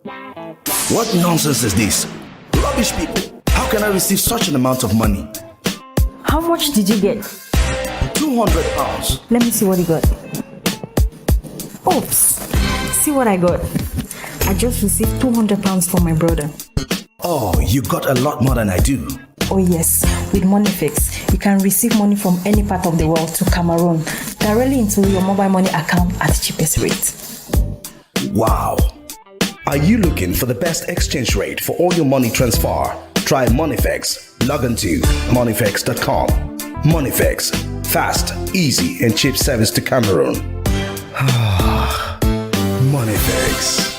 What nonsense is this? Rubbish people. How can I receive such an amount of money? How much did you get? £200. Let me see what you got. Oops. See what I got. I just received £200 from my brother. Oh, you got a lot more than I do. Oh yes, with MoneyFix, you can receive money from any part of the world to Cameroon directly into your mobile money account at the cheapest rate. Wow. Are you looking for the best exchange rate for all your money transfer? Try MoneyFix. Log on to moneyfix.com. MoneyFix. Fast, easy, and cheap service to Cameroon. MoneyFix.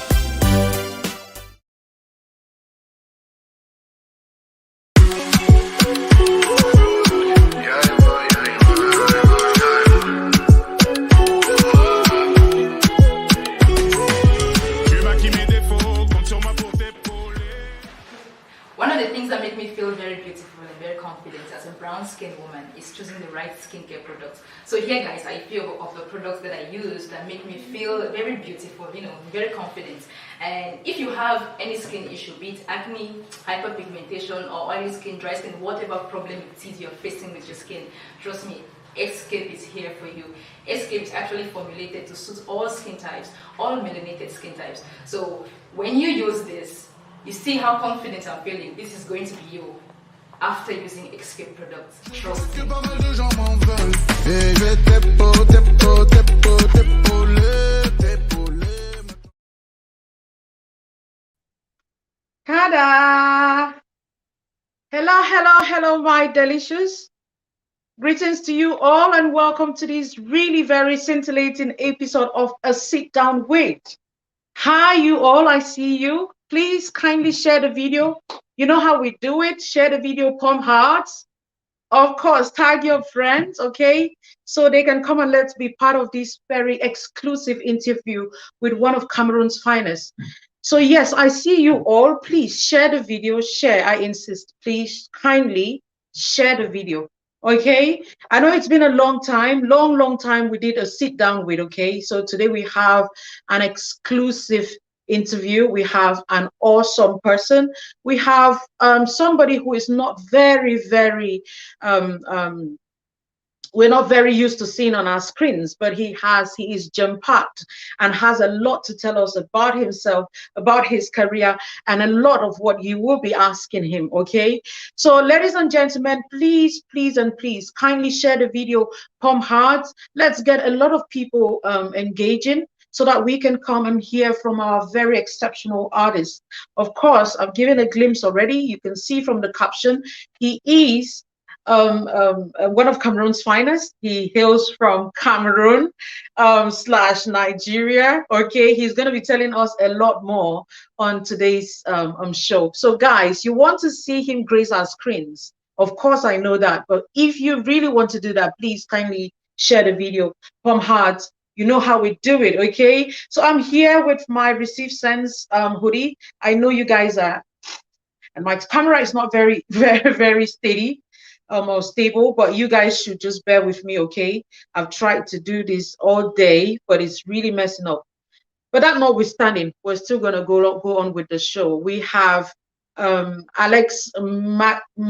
One of the things that make me feel very beautiful and very confident as a brown-skinned woman is choosing the right skincare products. So here, guys, are a few of the products that I use that make me feel very beautiful, very confident. And if you have any skin issue, be it acne, hyperpigmentation, or oily skin, dry skin, whatever problem it is you're facing with your skin, trust me, Escape is here for you. Escape is actually formulated to suit all skin types, all melanated skin types. So when you use this, you see how confident I'm feeling. This is going to be you after using Escape products. Trust me. Ta-da! Hello, my delicious. Greetings to you all and welcome to this really very scintillating episode of A Sit Down With. Hi, you all. I see you. Please kindly share the video. You know how we do it. Share the video, pump hearts. Of course, tag your friends, okay? So they can come and let's be part of this very exclusive interview with one of Cameroon's finest. So yes, I see you all. Please share the video. Share, I insist. Please kindly share the video. Okay, I know it's been a long time we did a sit down with, okay? So today we have an exclusive interview. We have an awesome person. We have somebody who is not we're not very used to seeing on our screens, but he is jam-packed and has a lot to tell us about himself, about his career, and a lot of what you will be asking him, okay? So ladies and gentlemen, please kindly share the video, pump hearts. Let's get a lot of people engaging so that we can come and hear from our very exceptional artist. Of course, I've given a glimpse already. You can see from the caption, he is one of Cameroon's finest. He hails from Cameroon / Nigeria. Okay, he's going to be telling us a lot more on today's show. So guys, you want to see him grace our screens. Of course, I know that. But if you really want to do that, please kindly share the video, pump hearts. You know how we do it, okay? So I'm here with my Receive Sense hoodie. I know you guys are, and my camera is not very steady or stable, but you guys should just bear with me, okay? I've tried to do this all day, but it's really messing up. But that notwithstanding, we're still gonna go on with the show. We have Alex McGray.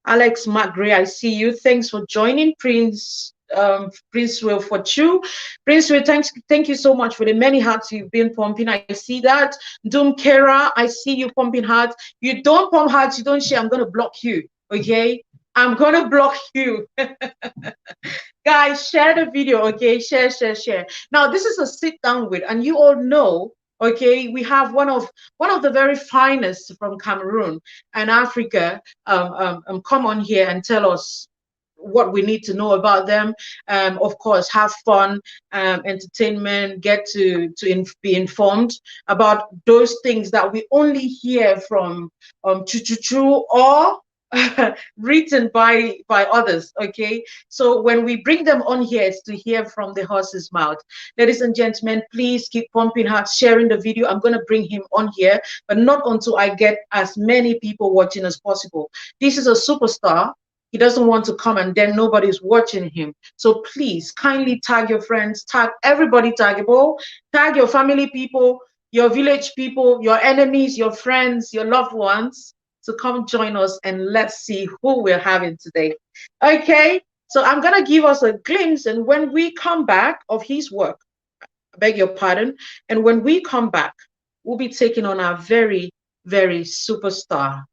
Alex McGray, I see you. Thanks for joining. Prince Will Fortune. Prince Will, thank you so much for the many hearts you've been pumping. I see that. Doom Kera, I see you pumping hearts. You don't pump hearts, you don't share, I'm gonna block you. Okay, I'm gonna block you. Guys, share the video, okay? Share. Now, this is a sit down with, and you all know, okay, we have one of the very finest from Cameroon and Africa come on here and tell us what we need to know about them. Of course, have fun, entertainment, get to be informed about those things that we only hear from Chuchuchu or written by others, okay? So when we bring them on here, it's to hear from the horse's mouth. Ladies and gentlemen, please keep pumping hearts, sharing the video. I'm going to bring him on here, but not until I get as many people watching as possible. This is a superstar. He doesn't want to come and then nobody's watching him. So please kindly tag your friends, tag everybody taggable, tag your family people, your village people, your enemies, your friends, your loved ones to come join us, and let's see who we're having today. Okay, so I'm going to give us a glimpse, and when we come back of his work, I beg your pardon, and when we come back, we'll be taking on our very, very superstar.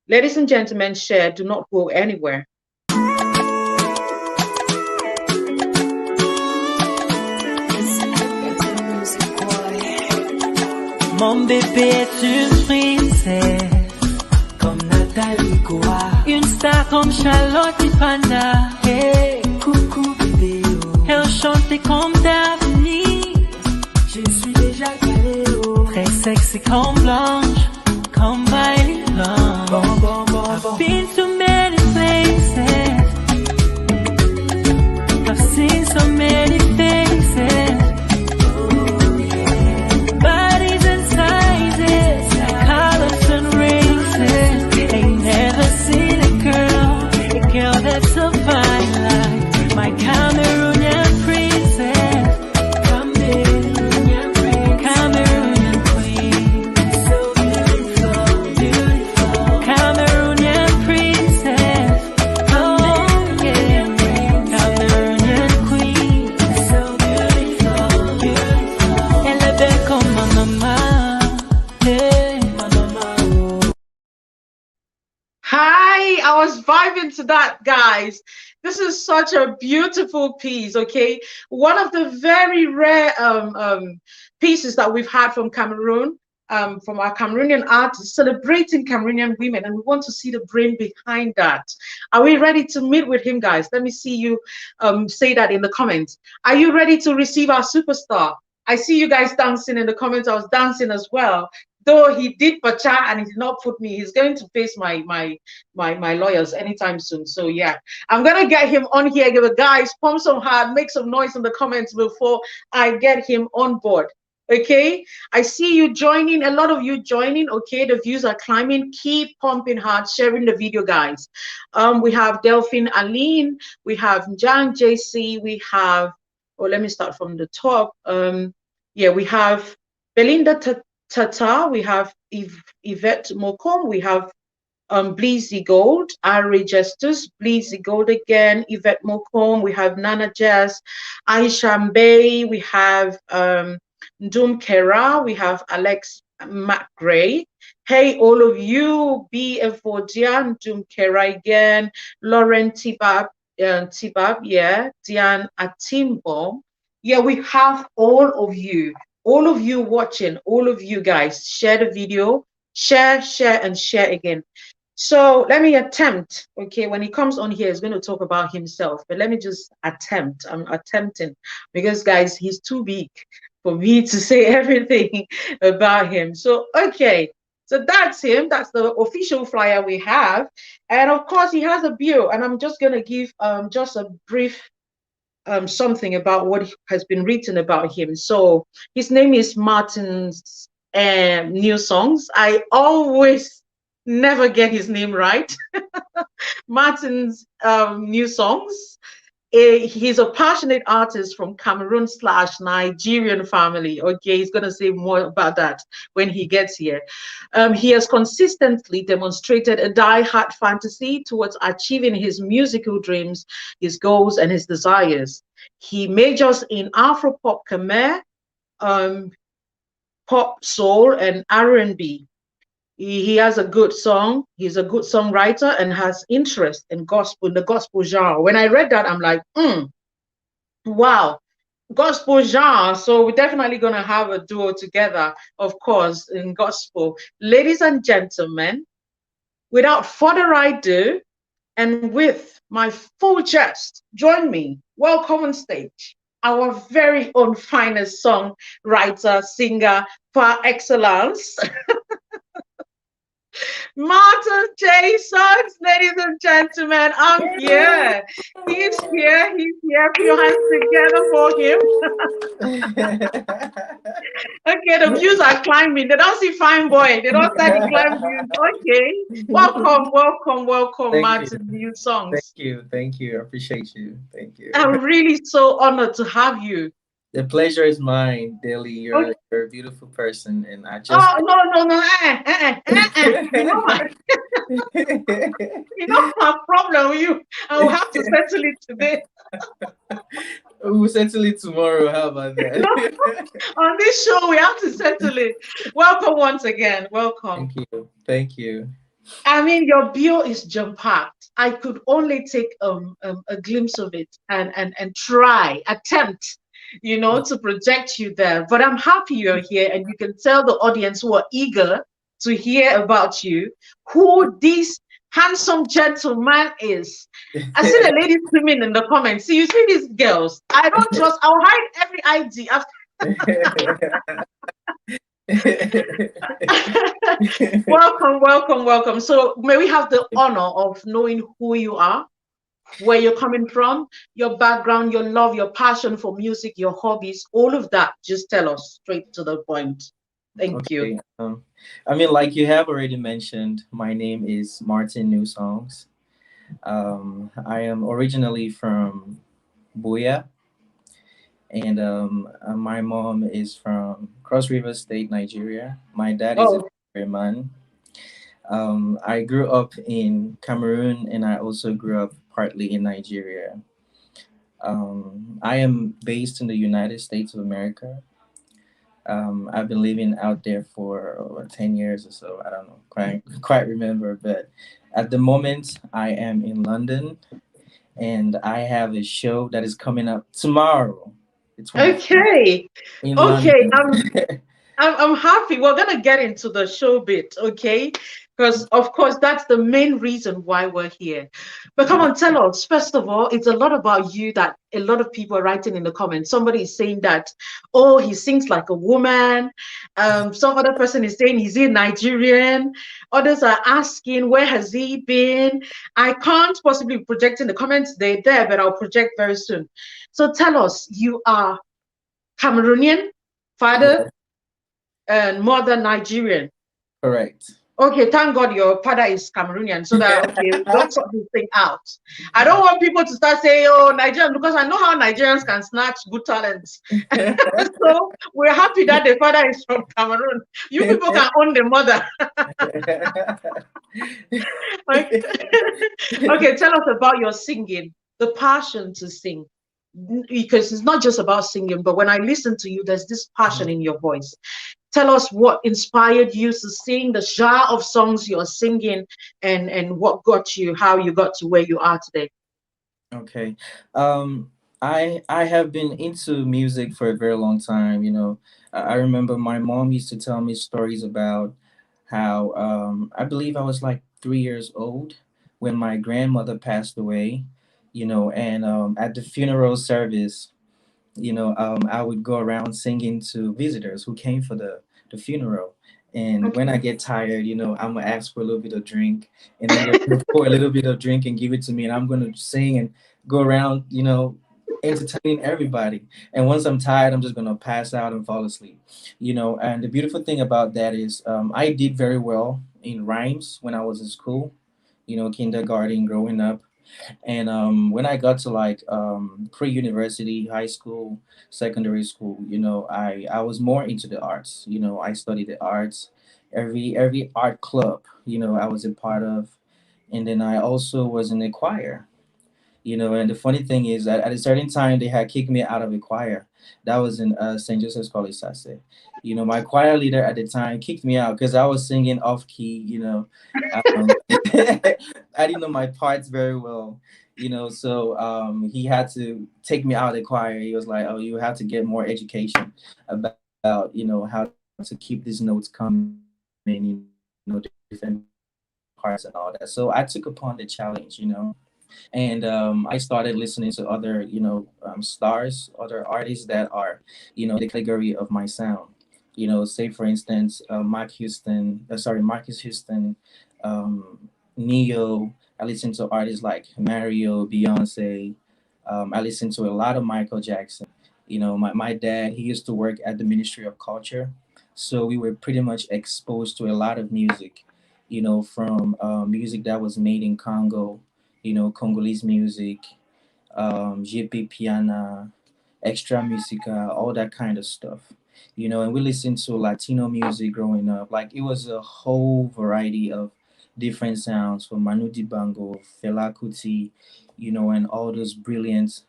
Ladies and gentlemen, share, do not go anywhere. Mon bébé est une princesse, comme Nathalie Goa. Une star comme Charlotte et Panda. Hey, coucou bébé. Elle chante comme Daphne. Je suis déjà caléo. Très sexy comme Blanche, comme Miley Long. I've been to many places. I've seen so many faces. Bodies and sizes, colors and races. Ain't never seen a girl that's so fine like my Cameroonian princess. Cameroonian queen, so beautiful, beautiful. Cameroonian princess, oh yeah. Cameroonian queen, so beautiful, beautiful. Elle est belle comme ma maman, hey, ma maman. Hi, I was vibing to that, guys. This is such a beautiful piece, okay? One of the very rare pieces that we've had from Cameroon, from our Cameroonian artists celebrating Cameroonian women, and we want to see the brain behind that. Are we ready to meet with him, guys? Let me see you say that in the comments. Are you ready to receive our superstar? I see you guys dancing in the comments. I was dancing as well. Though he did pacha and he did not put me, he's going to face my lawyers anytime soon. So yeah, I'm gonna get him on here. Give the guys pump some hard, make some noise in the comments before I get him on board. Okay, I see you joining, a lot of you joining. Okay, the views are climbing. Keep pumping hard, sharing the video, guys. We have Delphine Aline, we have Njang JC, we have, oh, let me start from the top. Yeah, we have Belinda Tata, we have Yvette Mokom, we have Bleezy Gold, Ari Justus, Bleezy Gold again, Yvette Mokom, we have Nana Jazz, Aisha Mbaye, we have Ndum Kera, we have Alex McGray. Hey, all of you, BF4 Diane, Ndum Kera again, Lauren Tibab, yeah, Diane Atimbo. Yeah, we have all of you watching, all of you guys. Share the video, share, and share again. So let me attempt, okay, when he comes on here, he's going to talk about himself, but let me just attempt. I'm attempting because, guys, he's too big for me to say everything about him. So, okay, so that's him. That's the official flyer we have. And of course, he has a bio, and I'm just going to give just a brief something about what has been written about him. So his name is Martin's New Songs. I always never get his name right. Martin's New Songs. He's a passionate artist from Cameroon/Nigerian family. Okay, he's going to say more about that when he gets here. He has consistently demonstrated a die-hard fantasy towards achieving his musical dreams, his goals, and his desires. He majors in Afro-pop, Khmer, pop, soul, and R&B. He has a good song. He's a good songwriter and has interest in gospel, in the gospel genre. When I read that, I'm like, wow, gospel genre. So we're definitely going to have a duo together, of course, in gospel. Ladies and gentlemen, without further ado, and with my full chest, join me, welcome on stage, our very own finest songwriter, singer par excellence, Martin J. Suggs, ladies and gentlemen. I'm here. He's here. He's here. Put your hands together for him. Okay, the views are climbing. They don't see fine boy. They don't start to climb views. Okay. Welcome, Martin. New songs. Thank you. I appreciate you. Thank you. I'm really so honored to have you. The pleasure is mine, Dilly. Okay. You're a beautiful person, and I just. Oh, no, no, no. You know my, you know my problem with you. I will have to settle it today. We'll settle it tomorrow. How about You know, that? on this show, we have to settle it. Welcome once again. Welcome. Thank you. Thank you. I mean, your bio is jam-packed. I could only take a glimpse of it and try, attempt, to project you there. But I'm happy you're here, and you can tell the audience who are eager to hear about you who this handsome gentleman is. I see the ladies screaming in the comments. See, you see these girls. I don't trust. I'll hide every ID after. Welcome, welcome, welcome. So, may we have the honor of knowing who you are, where you're coming from, your background, your love, your passion for music, your hobbies, all of that. Just tell us straight to the point. Thank you. Okay. I mean, like you have already mentioned, my name is Martin New Songs. I am originally from Buya, and my mom is from Cross River State, Nigeria. My dad is a Oh, man. I grew up in Cameroon, and I also grew up partly in Nigeria. I am based in the United States of America. I've been living out there for over 10 years or so. I don't know, quite remember, but at the moment I am in London, and I have a show that is coming up tomorrow, the 25th, okay. in Okay. London. I'm happy. We're gonna get into the show bit, okay? Because of course that's the main reason why we're here. But come on, tell us. First of all, it's a lot about you that a lot of people are writing in the comments. Somebody is saying that, oh, he sings like a woman. Some other person is saying he's in Nigerian. Others are asking where has he been. I can't possibly project in the comments. They're there, but I'll project very soon. So tell us, you are Cameroonian, father Yeah, and mother Nigerian. correct. Okay, thank God your father is Cameroonian, so that okay, we don't sort this thing out. I don't want people to start saying, "Oh, Nigerian," because I know how Nigerians can snatch good talents. So we're happy that the father is from Cameroon. You people can own the mother. Okay. Okay, tell us about your singing, the passion to sing. Because it's not just about singing, but when I listen to you, there's this passion in your voice. Tell us what inspired you to sing, the genre of songs you're singing, and what got you, how you got to where you are today. Okay. I have been into music for a very long time. I remember my mom used to tell me stories about how I believe I was like 3 years old when my grandmother passed away. And at the funeral service, I would go around singing to visitors who came for the funeral. And when I Okay. get tired, I'm gonna ask for a little bit of drink, and then they're gonna pour a little bit of drink and give it to me, and I'm gonna sing and go around, entertaining everybody. And once I'm tired, I'm just gonna pass out and fall asleep. And the beautiful thing about that is, I did very well in rhymes when I was in school. Kindergarten, growing up. And when I got to like pre-university, high school, secondary school, I was more into the arts. I studied the arts, every art club, I was a part of, and then I also was in a choir. And the funny thing is that at a certain time they had kicked me out of a choir. That was in St. Joseph's College Sase. My choir leader at the time kicked me out because I was singing off key. I didn't know my parts very well. So he had to take me out of the choir. He was like, "Oh, you have to get more education about how to keep these notes coming. Different parts and all that." So I took upon the challenge. And I started listening to other stars, other artists that are in the category of my sound. Say for instance, Marcus Houston, um, Neo. I listen to artists like Mario, Beyonce. I listen to a lot of Michael Jackson. My dad, he used to work at the Ministry of Culture, so we were pretty much exposed to a lot of music. From music that was made in Congo, Congolese music, JP Piana, extra musica, all that kind of stuff. And we listened to Latino music growing up. Like it was a whole variety of different sounds from Manu Dibango, Fela Kuti, and all those brilliant,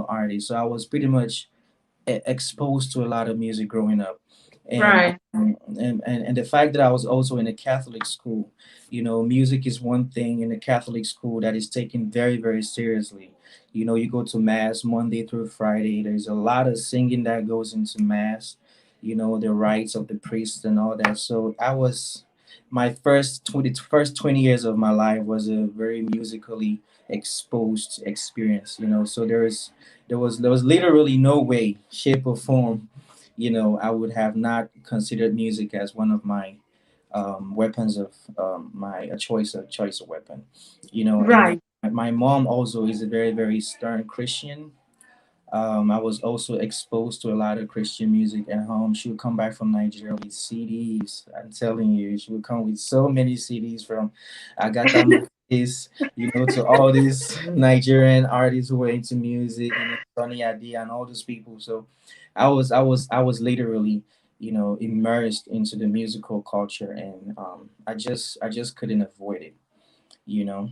artists. So I was pretty much exposed to a lot of music growing up, and Right. and the fact that I was also in a Catholic school, music is one thing in a Catholic school that is taken very very seriously. You go to mass Monday through Friday. There's a lot of singing that goes into mass. The rites of the priests and all that. So I was my first 20 years of my life was a very musically exposed experience. So there was literally no way, shape, or form, I would have not considered music as one of my weapons of my a choice of weapon. And Right. my mom also is a very very stern Christian. I was also exposed to a lot of Christian music at home. She would come back from Nigeria with CDs. I'm telling you, she would come with so many CDs from Agatha Mokis, to all these Nigerian artists who were into music, Sonny Ade and all those people. So I was literally, immersed into the musical culture, and I just couldn't avoid it, you know.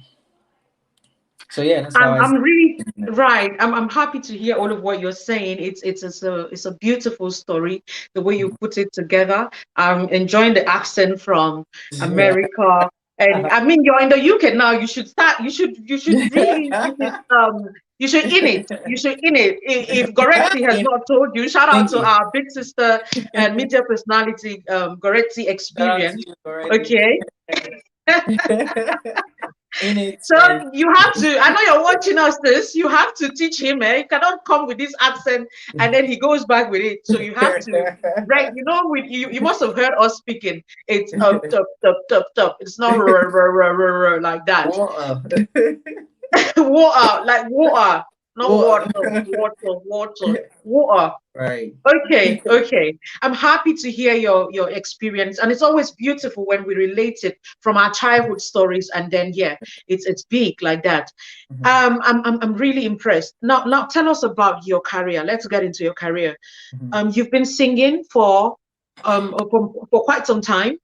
So yeah, that's how I. I'm really right. I'm happy to hear all of what you're saying. It's a beautiful story, the way you put it together. I'm enjoying the accent from America. And I mean, you're in the UK now. You should start. You should really. You should in it. You should in it. If Goretti has In- not told you, shout out to Thinking. our big sister and media personality, Goretti Shout out to Experience. you already. Okay. In it So and you have to, I know you're watching us this, you have to teach him, eh? He cannot come with this accent and then he goes back with it. So you have to, right? With you must have heard us speaking. It's up, top, top, top, top. It's not like that. Whoa. Water, like water, not Whoa. water, water. Right. Okay, okay. I'm happy to hear your experience, and it's always beautiful when we relate it from our childhood stories, and then yeah, it's big like that. Mhm. I'm really impressed. Now tell us about your career. Let's get into your career. Mhm. You've been singing for quite some time.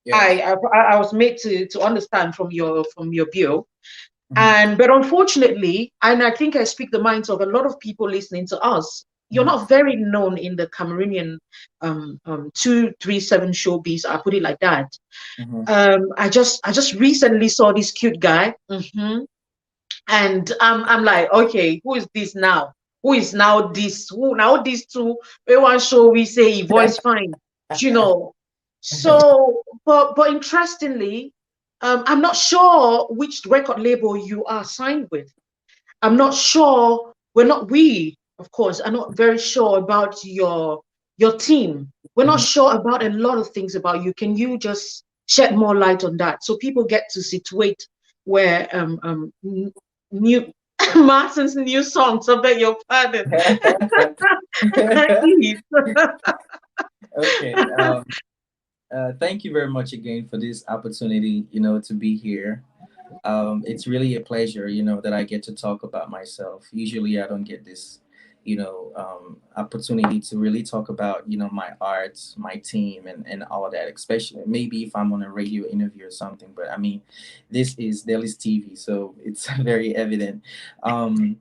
Yes. I was made to understand from your bio, Mhm. and but unfortunately, and I think I speak the minds of a lot of people listening to us, you're Mhm. not very known in the Cameroonian 237 showbiz. I put it like that. Mhm. I just recently saw this cute guy, and I'm like, okay, who is this now? Who is now this? Who now these two? We want show we say he voice fine, you know. So, but interestingly, I'm not sure which record label you are signed with. I'm not sure. We, of course, are not very sure about your team. We're not Mhm. sure about a lot of things about you. Can you just shed more light on that so people get to situate where new Martin's new songs? I beg your pardon. Please. Okay. Thank you very much again for this opportunity, to be here. It's really a pleasure, that I get to talk about myself. Usually, I don't get this, opportunity to really talk about, my arts, my team, and all that. Especially maybe if I'm on a radio interview or something. But I mean, this is Daily's TV, so it's very evident. Um,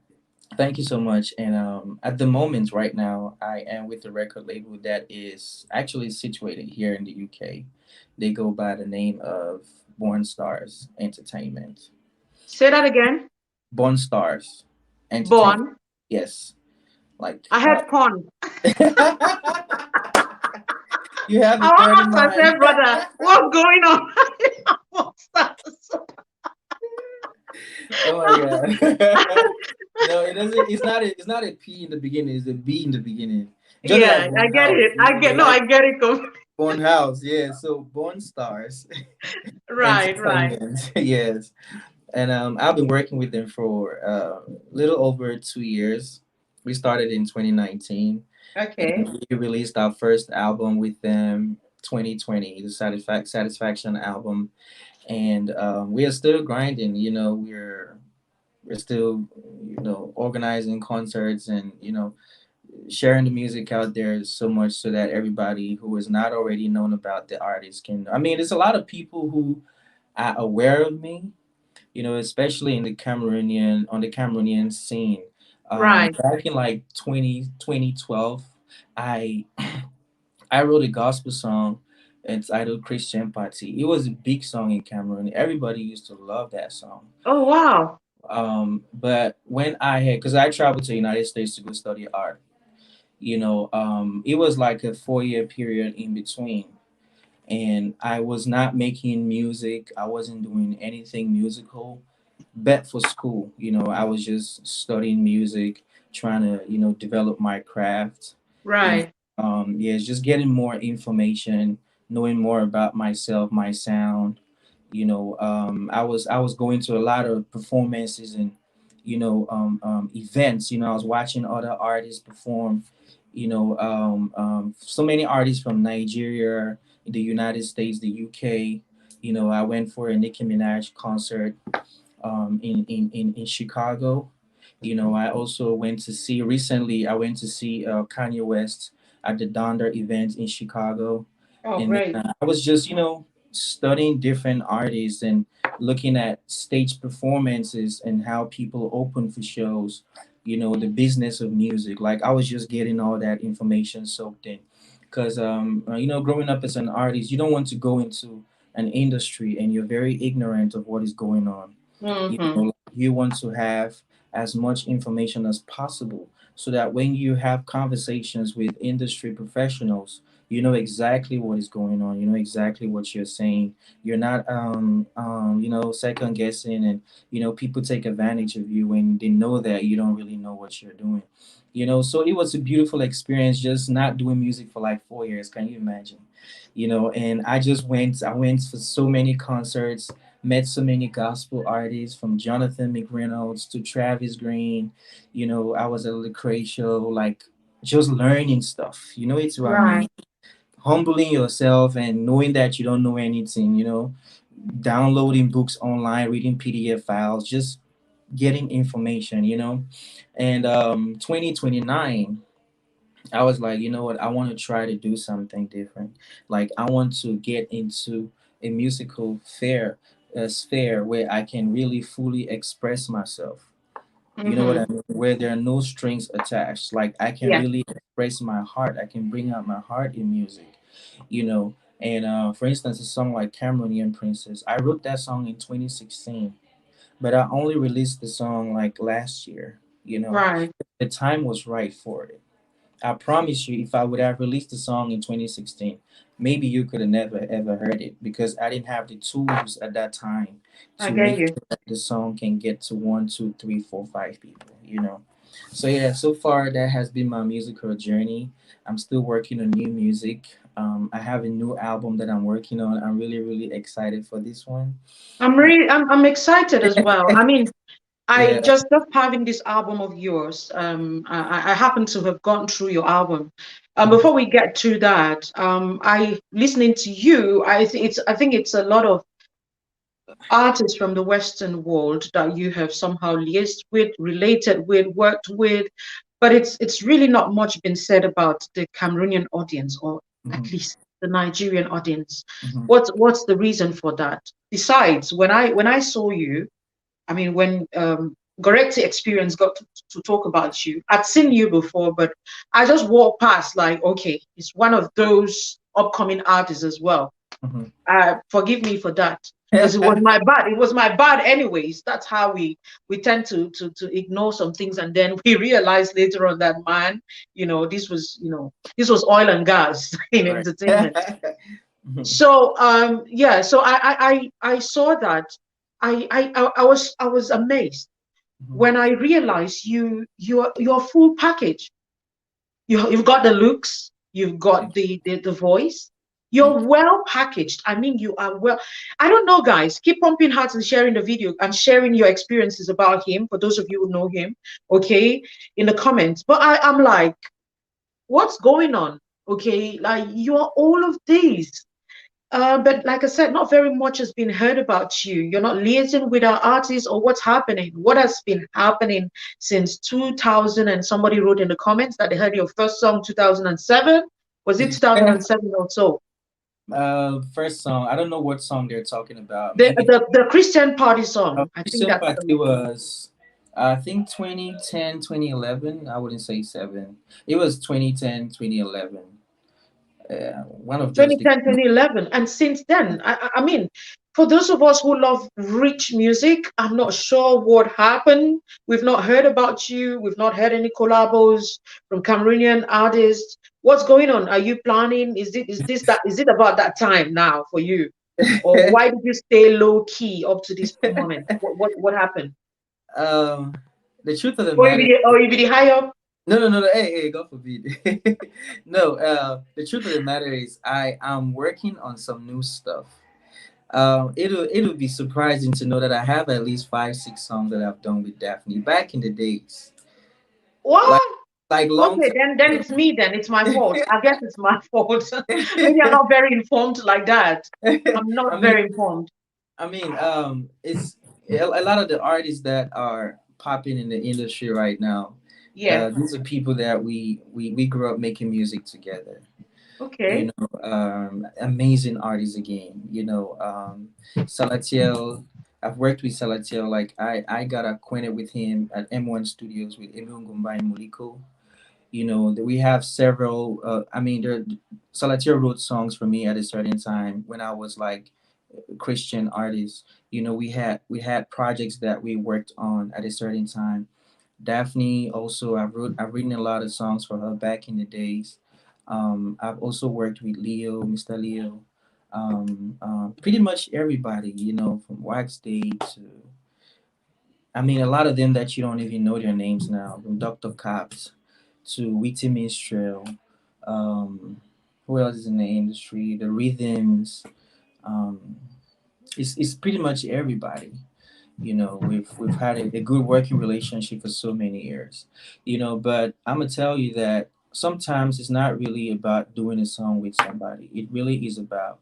Thank you so much. And at the moment, right now, I am with a record label that is actually situated here in the UK. They go by the name of Born Stars Entertainment. Say that again. Born Stars Entertainment. Born. Yes, like I had pun. you have I the want third to in ask myself, mind. brother, what's going on? What's that? Oh my god. No, it doesn't. It's not a P in the beginning. It's a B in the beginning. Just Yeah, like I Born get House. it. I get no, I Like get it. Born House. Yeah. So Born Stars Right, right. Entertainment. Yes. And I've been working with them for a little over 2 years. We started in 2019, Okay. and we released our first album with them 2020, the Satisfaction album. And we are still grinding. We're still organizing concerts and sharing the music out there so much so that everybody who is not already known about the artist can. I mean, there's a lot of people who are aware of me, you know, especially in the Cameroonian on the Cameroonian scene. Right. Back in like 2012, I I wrote a gospel song entitled Christian Party. It was a big song in Cameroon. Everybody used to love that song. Oh, wow. But when I had, because I traveled to the United States to go study art, you know, it was like a 4 year period in between. And I was not making music. I wasn't doing anything musical, but for school, you know, I was just studying music, trying to, you know, develop my craft, you know, Right. yeah, it's just getting more information, knowing more about myself, my sound, you know. I was going to a lot of performances and, you know, events. You know, I was watching other artists perform, you know, so many artists from Nigeria, the United States, the UK. You know, I went for a Nicki Minaj concert in Chicago. You know, I also went to see recently. I went to see Kanye West at the Donda event in Chicago, Oh, and then great. I was just, you know, studying different artists and looking at stage performances and how people open for shows. You know, the business of music. Like I was just getting all that information soaked in, because you know, growing up as an artist, you don't want to go into an industry and you're very ignorant of what is going on. You Mm-hmm. know, you want to have as much information as possible so that when you have conversations with industry professionals, you know exactly what is going on. You know exactly what you're saying. You're not, you know, second guessing, and you know people take advantage of you when they know that you don't really know what you're doing. You know, so it was a beautiful experience just not doing music for like 4 years. Can you imagine? You know, and I went for so many concerts, met so many gospel artists from Jonathan McReynolds to Travis Green. You know, I was at the Lecrae show, like just learning stuff. You know, it's what I mean. Right. Humbling yourself and knowing that you don't know anything, you know, downloading books online, reading PDF files, just getting information, you know. And 2029, I was like, you know what, I want to try to do something different. Like I want to get into a musical sphere where I can really fully express myself. You know what Mm-hmm. I mean? Where there are no strings attached. Like I can Yeah. really express my heart. I can bring out my heart in music. You know, and for instance, a song like Cameroonian Princess, I wrote that song in 2016, but I only released the song like last year. You know, Right. the time was right for it. I promise you, if I would have released the song in 2016, maybe you could have never ever heard it because I didn't have the tools at that time I to get make you. sure that the song can get to one, two, three, four, five people, you know. So yeah, so far that has been my musical journey. I'm still working on new music. I have a new album that I'm working on. I'm really, really excited for this one. And I'm excited as well. I mean, I yeah. just having this album of yours. I happen to have gone through your album. Mhm, Before we get to that, I listening to you. I think it's a lot of artists from the Western world that you have somehow liaised with, related with, worked with, but it's really not much been said about the Cameroonian audience, or at mhm, least the Nigerian audience. mhm, What's the reason for that? Besides, when I saw you, I mean, when Goretti Experience got to talk about you, I'd seen you before, but I just walked past like, okay, it's one of those upcoming artists as well. mhm. Forgive me for that, because it was my bad. It was my bad anyways. That's how we tend to ignore some things, and then we realize later on that, man, this was oil and gas in Right. entertainment. Mhm, So yeah, so I saw that. I was amazed mhm. when I realized you're full package. You've got the looks, you've got Thank you. the voice. Thank You're you. well packaged. I mean, you are well. I don't know, guys. Keep pumping hearts and sharing the video and sharing your experiences about him. For those of you who know him, okay, in the comments. But I'm like, what's going on? Okay, like you are all of these. But like I said, not very much has been heard about you. You're not liaising with our artists, or what's happening? What has been happening since 2000? And somebody wrote in the comments that they heard your first song 2007. Was it 2007 or so? First song. I don't know what song they're talking about. The Maybe the, the Christian Party song. I think Christian that's Party the was, I think 2010, 2011. I wouldn't say seven. It was 2010, 2011. One of those. 2010, 2011. And since then, I mean, for those of us who love rich music, I'm not sure what happened. We've not heard about you. We've not heard any collabos from Cameroonian artists. What's going on? Are you planning? Is it about that time now for you? Or why did you stay low key up to this moment? What happened? um, the truth of the Or matter. you be the high up? No, no, no, no. Hey, hey, God forbid. No, the truth of the matter is, I am working on some new stuff. It'll be surprising to know that I have at least 5, 6 songs that I've done with Daphne back in the days, like What? long Okay, time then it's me then. It's my fault. I guess it's my fault. Maybe I'm not very informed like that. ago. I'm I not mean, very informed. it's a lot of the artists that are popping in the industry right now. Yeah. These are people that we grew up making music together. You Okay. know, amazing artists again. Salatiel. I've worked with Salatiel. Like I got acquainted with him at M1 Studios with Emil Ngumba and Muliko. We have several. Salatiel wrote songs for me at a certain time when I was like a Christian artist. We had projects that we worked on at a certain time. Daphne also, I've written a lot of songs for her back in the days. I've also worked with Leo, Mr. Leo, pretty much everybody, from Wax Day to, a lot of them that you don't even know their names now, from Dr. Cops to Witty Minstrel. Um, who else is in the industry? The Rhythms. Um, it's pretty much everybody. We've had a good working relationship for so many years. But I'm gonna tell you that sometimes it's not really about doing a song with somebody. It really is about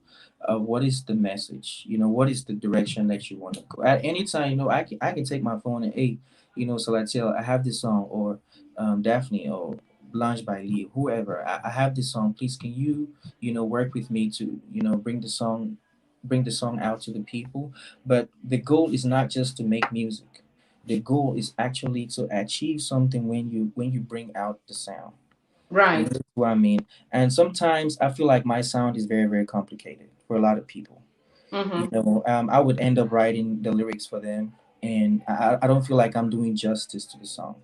what is the message. What is the direction that you want to go at any time. I can take my phone and, hey, so let's tell, I have this song, or Daphne, or Blanche by Lee, whoever, I have this song, please can you work with me to bring the song out to the people. But the goal is not just to make music. The goal is actually to achieve something when you bring out the sound. Right. What I mean. And sometimes I feel like my sound is very, very complicated for a lot of people. Mm-hmm. I would end up writing the lyrics for them, and I don't feel like I'm doing justice to the song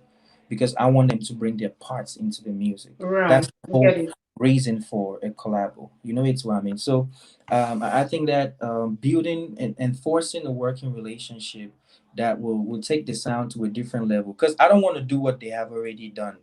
because I want them to bring their parts into the music. That's Right. the I whole get it. reason for a collabo. It's what I mean. So I think that building and forcing a working relationship that will take the sound to a different level, because I don't want to do what they have already done.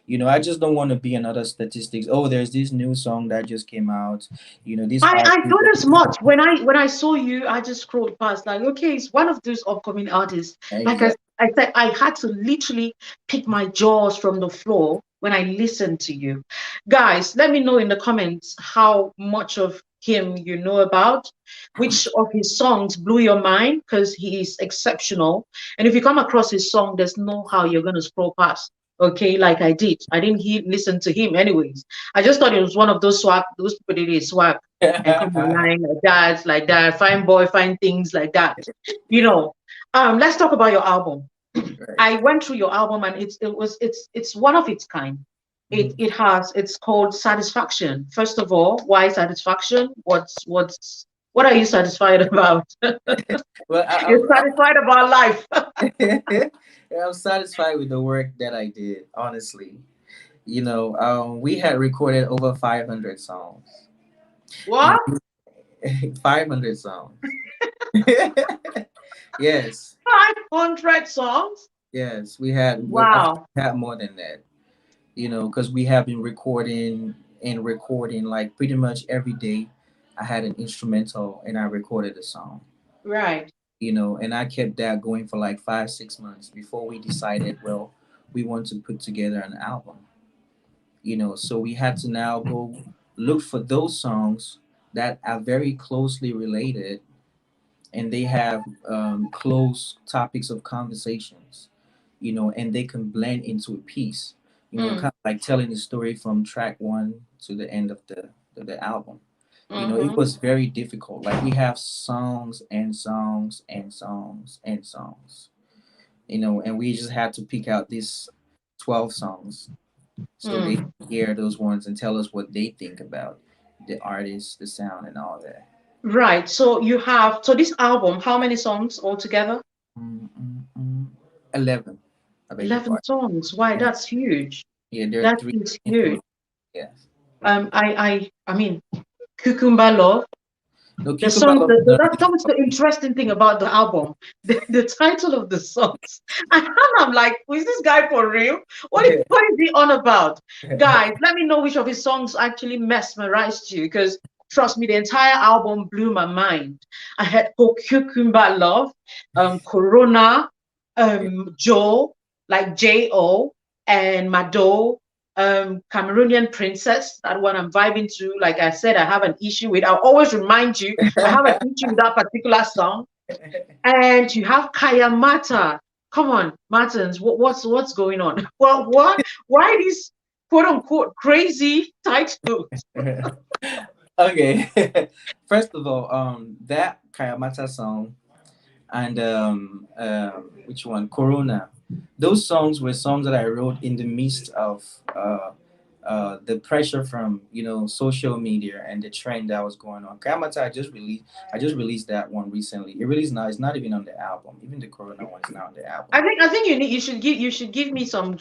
I just don't want to be another statistics. Oh, there's this new song that just came out. This I artist. thought as much when I saw you. I just scrolled past, like, okay, it's one of those upcoming artists. Like Exactly. I said, I had to literally pick my jaws from the floor when I listened to you. Guys, let me know in the comments how much of him you know about, which of his songs blew your mind, because he is exceptional. And if you come across his song, there's no how you're gonna scroll past. Okay, like I did. I didn't listen to him anyways. I just thought it was one of those people that is swag and come online like that, fine boy, fine things like that. You know. Let's talk about your album. Right. I went through your album, and it's one of its kind. Mhm. It's called Satisfaction. First of all, why Satisfaction? What are you satisfied about? Well, You're satisfied about life. I'm satisfied with the work that I did, honestly. We had recorded over 500 songs. And What? 500 songs. Yes, 500 songs? yes, we Wow. had more than that. Because we have been recording and recording like pretty much every day. I had an instrumental and I recorded a song. Right. And I kept that going for like 5, 6 months before we decided, well, we want to put together an album. So we had to now go look for those songs that are very closely related, and they have close topics of conversations, and they can blend into a piece, kind of like telling the story from track one to the end of the album. It was very difficult. Like we have songs and songs and songs and songs, and we just had to pick out these 12 songs so they can hear those ones and tell us what they think about the artist, the sound, and all that. Right. So you have, so this album, how many songs altogether? Mm, 11. I beg your 11 pardon. songs. Why? Yeah, That's huge. yeah, there are That three is huge. influences. Yes. I mean, Cucumber Love. No, The Cucumber song, Love is that's another. always the interesting thing about the album, the title of the songs. And I'm like, is this guy for real? What is he on about? Guys, let me know which of his songs actually mesmerized you, because trust me, the entire album blew my mind. I had Cucumber Love, Corona, Joe, like J-O, and Mado, Cameroonian Princess, that one I'm vibing to. Like I said, I have an issue with. I'll always remind you, I have an issue with that particular song. And you have Kaya Mata. Come on, Martins, what's going on? Well, why these quote unquote crazy titles? Okay. First of all, that Kayamata song and which one? Corona. Those songs were songs that I wrote in the midst of the pressure from social media and the trend that was going on. Kayamata, I just released that one recently. It released now. It's not even on the album. Even the Corona one is not on the album. I think you should give me some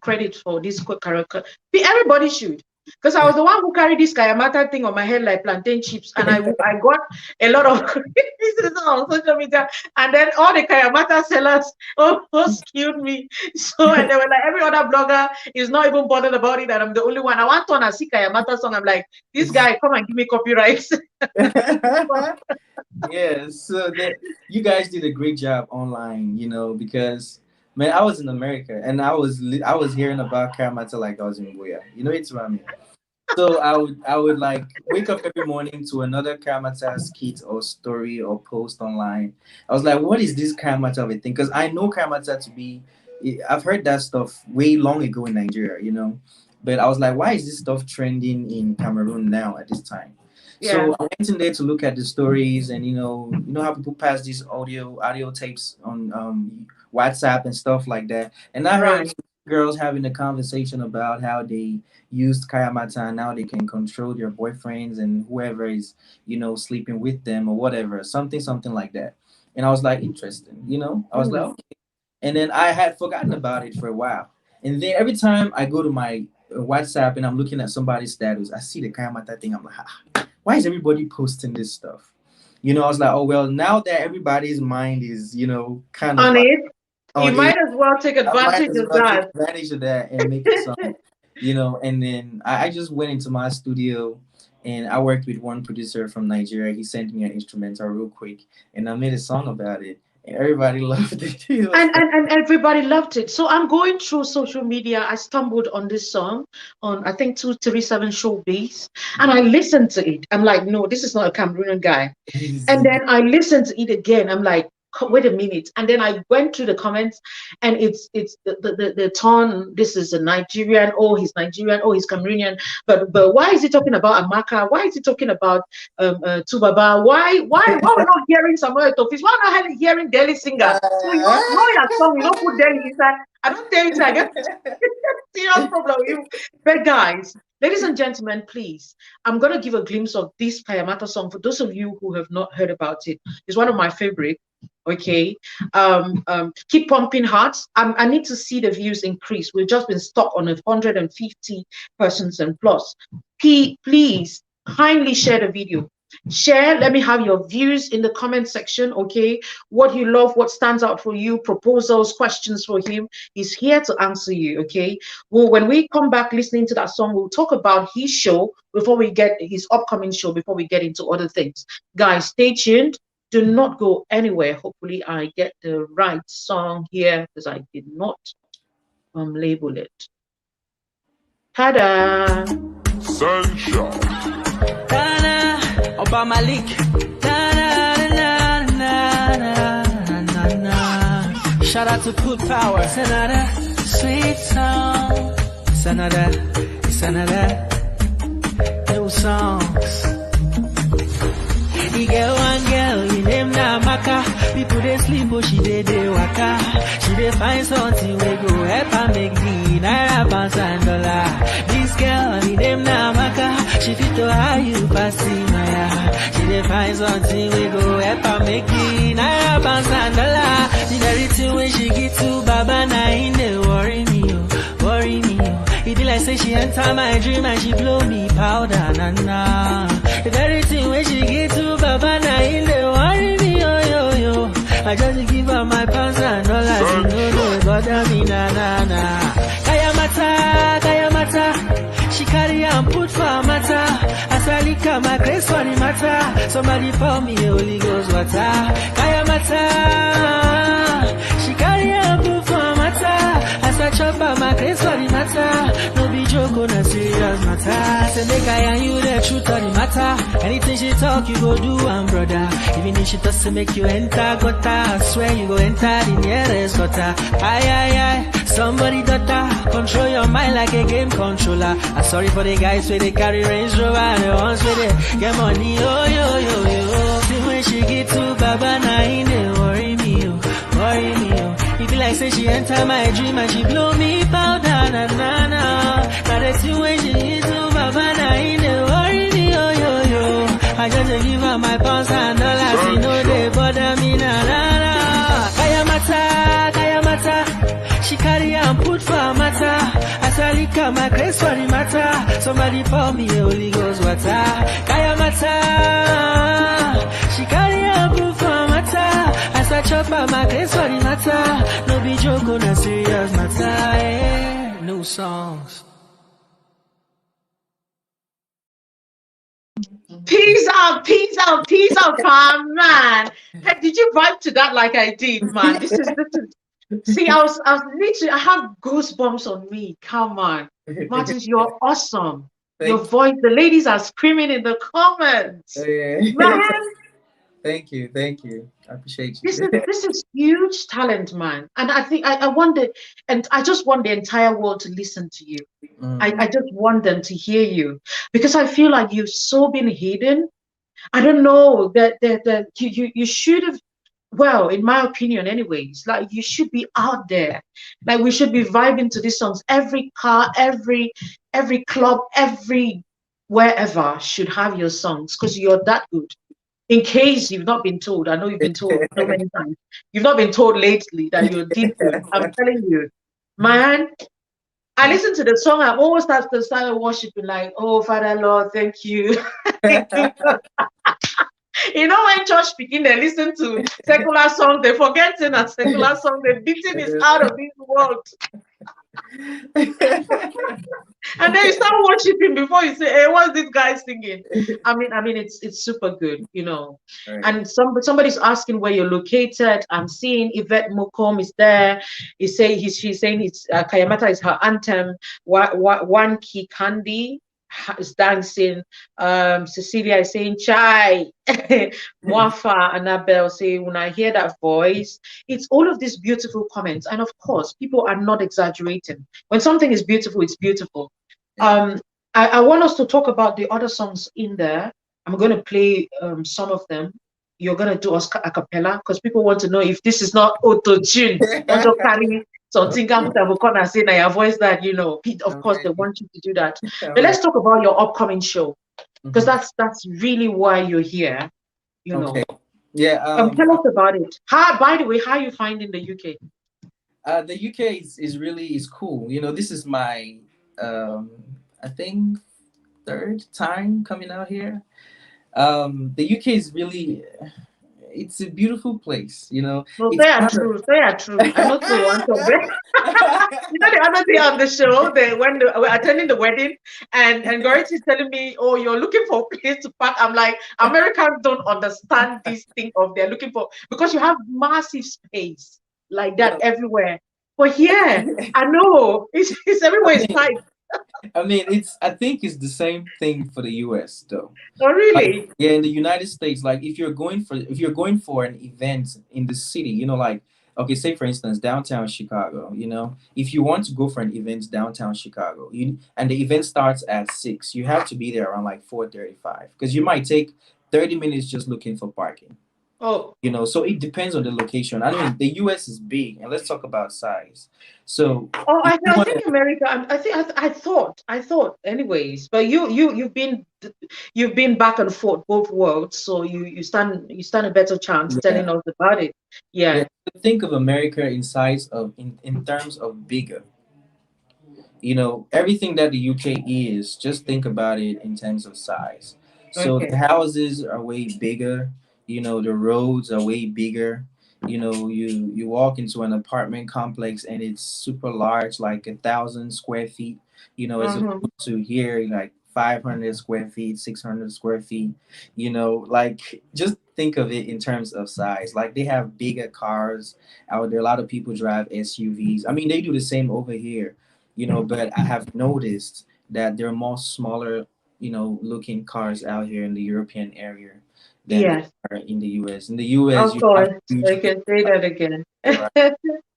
credit for this quick character. Everybody should. Because I was the one who carried this Kayamata thing on my head like plantain chips, and I got a lot of criticism on social media, and then all the Kayamata sellers almost killed me. So, and they were like, every other blogger is not even bothered about it, and I'm the only one. I want to see Kayamata song. I'm like, this guy, come and give me copyright. Yeah, so that you guys did a great job online, because man, I was in America and I was hearing about Karamata like I was in Goya. It's what I mean. So I would like wake up every morning to another Karamata skit or story or post online. I was like, what is this Karamata of a thing? Because I know Karamata to be, I've heard that stuff way long ago in Nigeria. But I was like, why is this stuff trending in Cameroon now at this time? Yeah, So I went in there to look at the stories, and you know how people pass these audio tapes on WhatsApp and stuff like that. And I heard right. some girls having a conversation about how they used Kayamata and now they can control their boyfriends and whoever is sleeping with them or whatever, something like that. And I was like, interesting. I was like, Mm. okay. And then I had forgotten about it for a while. And then every time I go to my WhatsApp and I'm looking at somebody's status, I see the Kayamata thing. I'm like, why is everybody posting this stuff? I was like, oh well, now that everybody's mind is, kind of On like it, you on it, might as well take I might advantage as of well take that. advantage of that and make a song, And then I just went into my studio and I worked with one producer from Nigeria. He sent me an instrumental real quick, and I made a song about it, and everybody loved it. It was And everybody loved it. So I'm going through social media. I stumbled on this song on, I think, 237 Showbiz, and I listened to it. I'm like, no, this is not a Cameroonian guy. And then I listened to it again. I'm like, wait a minute. And then I went through the comments, and it's the tone. This is a Nigerian. Oh, he's Nigerian. Oh, he's Cameroonian. But why is he talking about Amaka? Why is he talking about Tubaba? Why we're not hearing Samuel Tofis? Why not hearing Delhi singer? So you know your song. You don't put Delhi inside. I don't tell you. I get serious problem with you. But guys, ladies and gentlemen, please, I'm going to give a glimpse of this Kayamata song for those of you who have not heard about it. It's one of my favorite. Okay. Keep pumping hearts. I need to see the views increase. We've just been stuck on 150 persons and plus. Please kindly share the video. Share, let me have your views in the comment section. Okay, what you love, what stands out for you, proposals, questions for him. He's here to answer you. Okay, well, when we come back listening to that song, we'll talk about his show before we get his upcoming show, before we get into other things. Guys, stay tuned. Do not go anywhere. Hopefully I get the right song here, because I did not label it. Ta-da! Ghana, Oba Malik. Na na na na na na na na. Shout out to Put Power. It's another sweet song. It's another new songs. He get one girl, he name na Maka. People they sleep, but she dey waka. She dey find something we go help her make the naira pounds and dollar. This girl, he name na Maka. She fit to how you pass the Maya. She dey find something we go help her make the naira pounds and dollar. The very thing when she get to Baba na in dey worry me, worry me. It be like say she enter my dream and she blow me powder, na na. The very thing when she get to Baba na in the worry me, yo yo yo. I just give her my pounds and dollars, you know they bother me, na na na. Kaya mata, she carry and put for a matter. As I lick her my grace for the matter. Somebody pour me Holy Ghost water. Kaya mata, she carry and put for a matter. As I chop her my grace for the matter. No be joke on a serious matter. Say make I and you the truth of the matter. Anything she talk you go do and brother. Even if she does to make you enter gutter, I swear you go enter the nearest gutter. Aye, somebody daughter, control your mind like a game controller. I'm sorry for the guys where they carry Range Rover and the ones where they get money, yo. See when she get to Baba na in they worry me, worry me. It be like say she enter my dream and she blow me powder, na na na. Now the see when she get to Baba na in they worry me, yo. I just give her my pounds and dollars, you know they bother me, na na na. Kaya mata, she carry and put for a matter. As I lick her my grace for the matter. Somebody pour me Holy Ghost water. Kaya mata, she carry and put for a matter. As I chop her my grace for the matter. No be joke on a serious matter. Yeah. New songs. Peace out, fam, man. Hey, did you vibe to that like I did, man? This is. See, I was literally. I have goosebumps on me. Come on, Martins, you're awesome. Your voice. The ladies are screaming in the comments. Man. Thank you. I appreciate you. This is huge talent, man. And I think I wonder, and I just want the entire world to listen to you. I just want them to hear you, because I feel like you've so been hidden. I don't know that you should have. Well, in my opinion, anyways, like you should be out there. Like we should be vibing to these songs. Every car, every club, every wherever should have your songs, because you're that good. In case you've not been told, I know you've been told so many times. You've not been told lately that you're different. I'm telling you, man. I listen to the song. I always start worshiping, like, oh, Father Lord, thank you. Thank you. You know, when church begin, they listen to secular songs, they forget in a secular song, the beating is out of this world. And then you start worshiping before you say, hey, what's this guy singing? I mean, it's super good, you know. Right. And somebody's asking where you're located. I'm seeing Yvette Mokom is there. She's saying Kayamata is her anthem. One Key Candy is dancing. Cecilia is saying chai. Mwafa Annabelle say, when I hear that voice, it's all of these beautiful comments. And of course, people are not exaggerating. When something is beautiful, it's beautiful. I want us to talk about the other songs in there. I'm going to play some of them. You're going to do us a cappella, because people want to know if this is not auto-tune. Don't carry something and say na your voice that, you know. Of course, they want you to do that. But let's talk about your upcoming show, because that's really why you're here, you know. Yeah. Tell us about it. By the way, how are you finding the UK? The UK is cool. You know, this is my I think third time coming out here. The UK is really, it's a beautiful place, you know. Well, they are true. I'm not the one to You know, the other day on the show, when we're attending the wedding, and Gority is telling me, oh, you're looking for a place to park. I'm like, Americans don't understand this thing of they're looking for, because you have massive space like that everywhere. But here, I know it's everywhere is tight. I mean, it's. I think it's the same thing for the U.S. though. Oh, Like, really? yeah, in the United States, like if you're going for an event in the city, like, okay, say for instance downtown Chicago, if you want to go for an event downtown Chicago, and the event starts at 6, you have to be there around like 4:35 because you might take 30 minutes just looking for parking. Oh, So it depends on the location. I mean, the US is big, and let's talk about size. So oh, if you I want think to, America. I think I thought. Anyways, but you've been back and forth both worlds, so you stand a better chance yeah, telling us about it. yeah, Yeah. think of America in size of in terms of bigger. Everything that the UK is, just think about it in terms of size. So the Okay. houses are way bigger, the roads are way bigger. You walk into an apartment complex and it's super large, like 1,000 square feet, as Mm-hmm. opposed to here, like 500 square feet, 600 square feet, like just think of it in terms of size. Like they have bigger cars out there. A lot of people drive SUVs. I mean, they do the same over here, but I have noticed that there are more smaller, looking cars out here in the European area than they Yes. are in the US. In the US, Of you have course. huge I big can say cars, that again. right?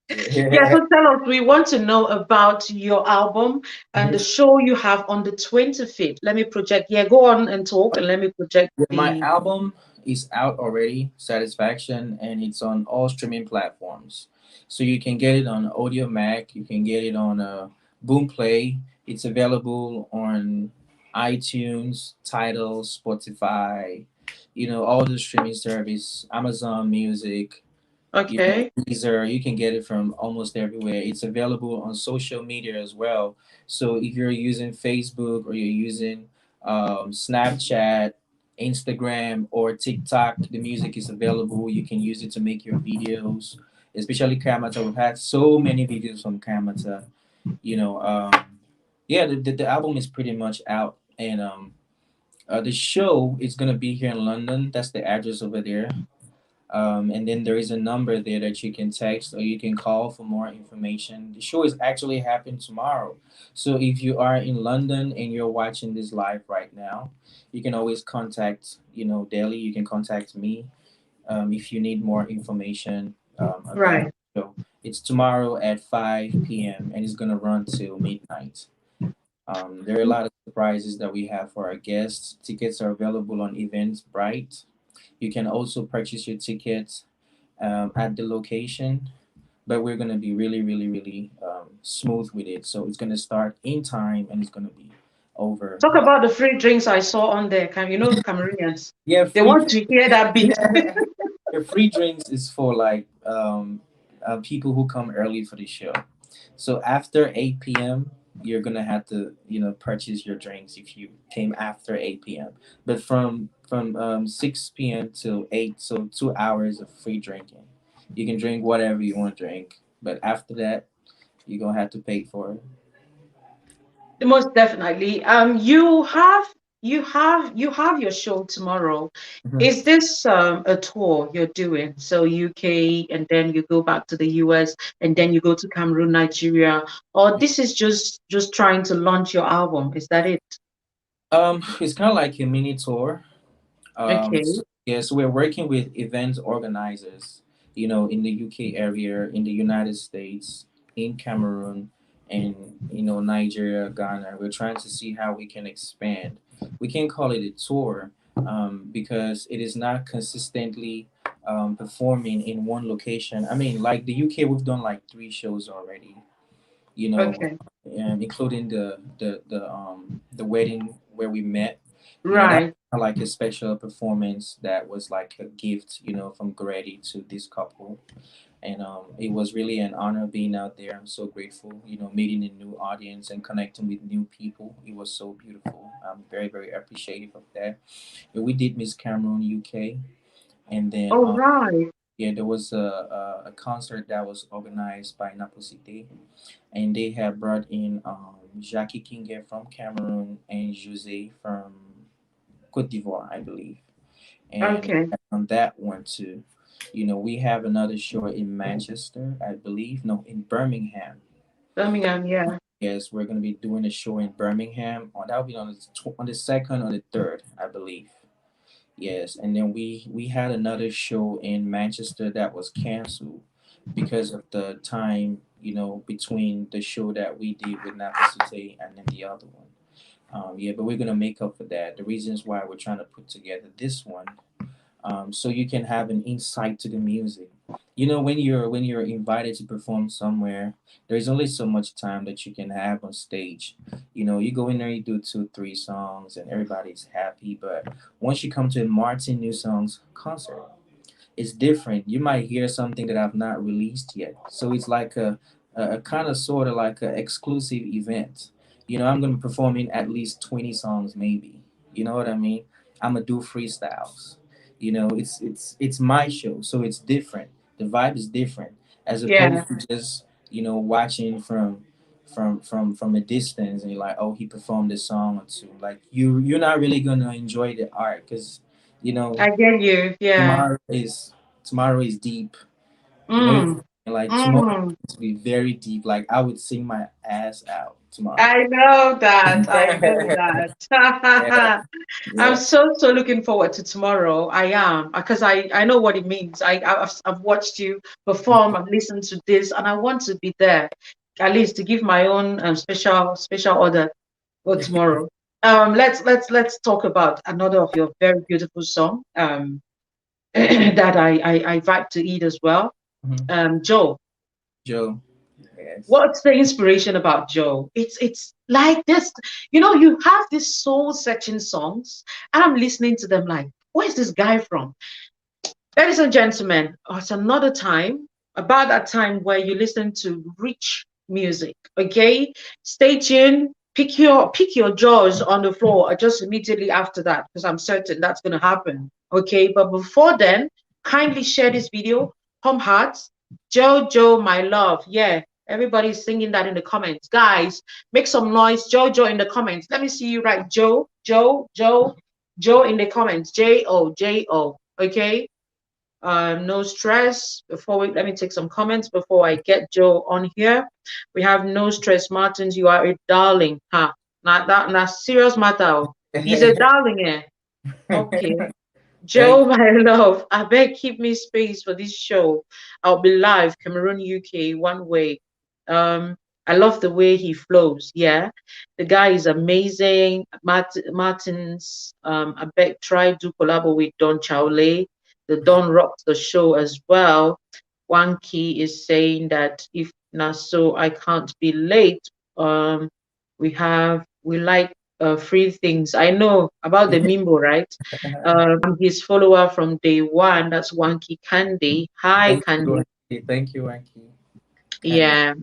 Yeah, Yeah. so tell us, we want to know about your album and the Mhm. show you have on the 25th. Let me project. Yeah, go on and talk and let me project Yeah, my the. album is out already, Satisfaction, and it's on all streaming platforms. So you can get it on Audio Mac, you can get it on Boomplay. It's available on iTunes, Tidal, Spotify, all the streaming service, Amazon Music, Okay. Deezer. You can get it from almost everywhere. It's available on social media as well. So if you're using Facebook or you're using Snapchat, Instagram, or TikTok, the music is available. You can use it to make your videos, especially Kamata. We've had so many videos from Kamata. You know, yeah, the album is pretty much out, and the show is gonna be here in London. That's the address over there. And then there is a number there that you can text or you can call for more information. The show is actually happening tomorrow. So if you are in London and you're watching this live right now, you can always contact, Daily. You can contact me if you need more information about Right. the show. It's tomorrow at 5 p.m. and it's going to run till midnight. There are a lot of surprises that we have for our guests. Tickets are available on Eventbrite. You can also purchase your tickets at the location, but we're gonna be really, really, really smooth with it. So it's gonna start in time and it's gonna be over. Talk about the free drinks I saw on there. Cameroonians. Yeah, They free. want to hear that beat. Yeah, free drinks is for like people who come early for the show. So after 8 p.m., you're gonna have to purchase your drinks if you came after 8 p.m. But from 6 p.m. till 8, so 2 hours of free drinking. You can drink whatever you want to drink, but after that, you're gonna have to pay for it. Most definitely. You have your show tomorrow. Mhm. Is this a tour you're doing? So UK and then you go back to the US and then you go to Cameroon, Nigeria, or this is just trying to launch your album? Is that it? It's kind of like a mini tour. Okay. Yeah, so we're working with event organizers, in the UK area, in the United States, in Cameroon, and Nigeria, Ghana. We're trying to see how we can expand. We can call it a tour because it is not consistently performing in one location. I mean, like the UK, we've done like 3 shows already, you know, Okay. including the wedding where we met. That Right. was like a special performance that was like a gift, from Grady to this couple, and it was really an honor being out there. I'm so grateful, meeting a new audience and connecting with new people. It was so beautiful. I'm very very appreciative of that. And we did Miss Cameroon UK, and then All right. yeah, there was a concert that was organized by Napo City, and they have brought in Jackie Kinge from Cameroon and Jose from Cote d'Ivoire, I believe. And Okay. on that one too, we have another show in Manchester, I believe. No, in Birmingham. Birmingham, yeah. Yes, we're gonna be doing a show in Birmingham. That'll be on on the second or the third, I believe. Yes, and then we had another show in Manchester that was canceled because of the time, between the show that we did with Napacite and then the other one. Yeah, but we're gonna make up for that. The reasons why we're trying to put together this one, so you can have an insight to the music. When you're invited to perform somewhere, there's only so much time that you can have on stage. You go in there, you do 2 3 songs and everybody's happy, but once you come to a Martin New Songs concert, it's different. You might hear something that I've not released yet. So it's like a kind of sort of like an exclusive event. I'm gonna be performing at least 20 songs maybe. You know what I mean? I'm gonna do freestyles. It's my show, so it's different. The vibe is different as Yeah, opposed to just, watching from a distance and you're like, oh, he performed this song or two. Like you're not really gonna enjoy the art because you know I get you. Yeah. tomorrow is tomorrow is deep. You know, Mm. like tomorrow is Mm. going to be very deep. Like I would sing my ass out tomorrow. I know that. I know Yeah, that. I'm yeah. so looking forward to tomorrow. I am because I know what it means. I've watched you perform. I've listened to this, and I want to be there at least to give my own special order for tomorrow. Let's talk about another of your very beautiful song. That I vibe to eat as well. Mhm. Joe. Joe. Yes. What's the inspiration about Joe? It's like this, you have these soul searching songs, and I'm listening to them like, where's this guy from? Ladies and gentlemen, it's another time, about that time where you listen to rich music. Okay, stay tuned. Pick your jaws on the floor just immediately after that, because I'm certain that's going to happen. Okay, but before then, kindly share this video. Pump hearts. Jojo, my love. Yeah, everybody's singing that in the comments. Guys, make some noise. Jojo in the comments. Let me see you write Joe in the comments. J-O. Okay. No stress. Let me take some comments before I get Joe on here. We have no stress, Martins. You are a darling, huh? Not serious matter. Oh. He's a darling, eh? Okay. Thank Joe, my love, I beg keep me space for this show. I'll be live, Cameroon, UK, one way. I love the way he flows. Yeah, the guy is amazing. Martins, I beg try to collaborate with Don Chaule. The Don rocks the show as well. Wanky is saying that if not so, I can't be late. We like free things. I know about the Mimbo, right? I'm his follower from day one. That's Wanky Candy. Hi, you, Candy. Anki. Thank you, Anki. Candy. Yeah.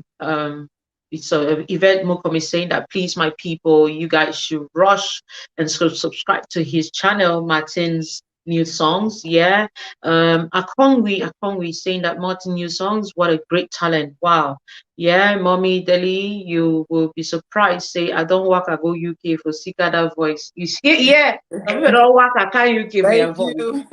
So Yvette Mokom is saying that please, my people, you guys should rush and subscribe to his channel, Martin's New Songs. Yeah. Akongwi is saying that Martin New Songs, what a great talent. Wow. Yeah, Mommy Deli, you will be surprised. Say, I don't work, I go UK for Sikada voice. You see, yeah. I don't work, I can't UK me a Thank voice. you.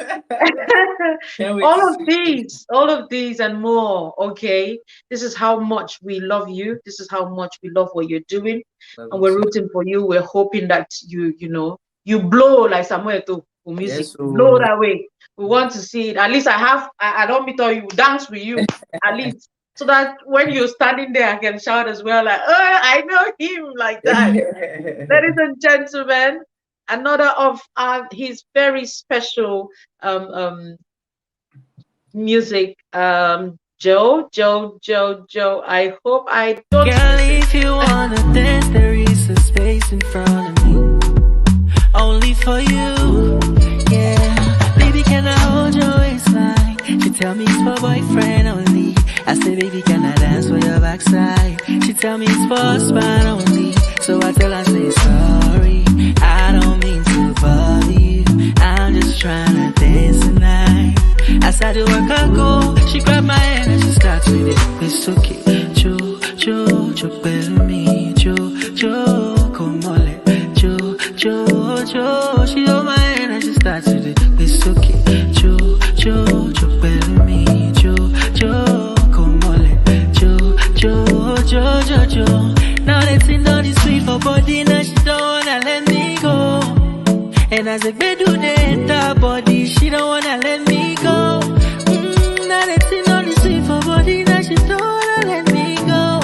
Can't wait to all of see these all of these and more. Okay, this is how much we love you. This is how much we love what you're doing, Love and you we're too. rooting for you. We're hoping that you blow like Samuel to music, Yes, blow so that way. We want to see it. At least I don't meet all you dance with you at least, so that when you're standing there I can shout as well, like, oh, I know him, like that. Ladies and gentlemen, another of his very special music. Joe. I hope I don't Girl, miss it. if you wanna dance, there is a space in front of me. Only for you, yeah. Baby, can I hold your waistline? She tell me it's for boyfriend only. I say, baby, can I dance for your backside? She tell me it's for spine only. So I tell her, say, sorry, I don't mean to bother you. I'm just trying to dance tonight. As I do work, I go. She grab my hand and she starts with it. It's okay. Cho, better me. Cho, come on, let. Cho. She hold my hand and she starts with it. It's okay. Cho, better me. Cho, come on, let. Cho. Now they And as a bed do the enter body, she don't wanna let me go. Now that she know the sweet for body, now she don't wanna let me go.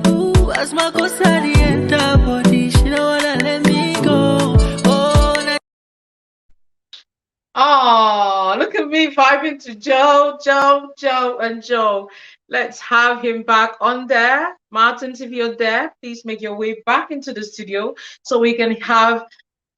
Ooh, as my cosa the enter body, she don't wanna let me go. Oh, now Oh, look at me vibing to Joe, Joe, Joe, and Joe. Let's have him back on there. Martins, if you're there, please make your way back into the studio so we can have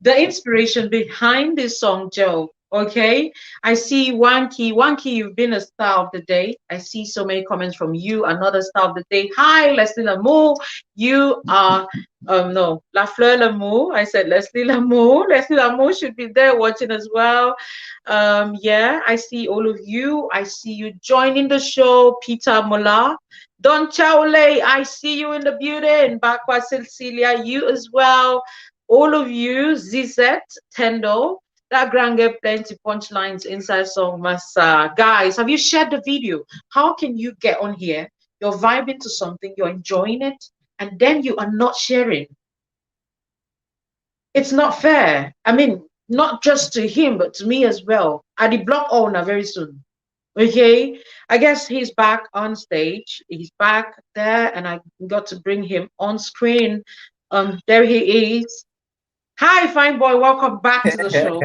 the inspiration behind this song, Joe. Okay, I see Wanky. Wanky, you've been a star of the day. I see so many comments from you. Another star of the day. Hi, Leslie Lamour. You are no La Fleur Lamour. I said Leslie Lamour. Leslie Lamour should be there watching as well. Yeah, I see all of you. I see you joining the show, Peter Mola. Don Chaule, I see you in the building. Bakwa Cecilia, you as well. All of you, Zizette, Tendo, that grand get plenty punchlines inside song Massa. Guys, have you shared the video? How can you get on here? You're vibing to something, you're enjoying it, and then you are not sharing. It's not fair. I mean, not just to him, but to me as well. I'll be block owner very soon. Okay, I guess he's back on stage. He's back there, and I got to bring him on screen. There he is. Hi, fine boy. Welcome back to the show.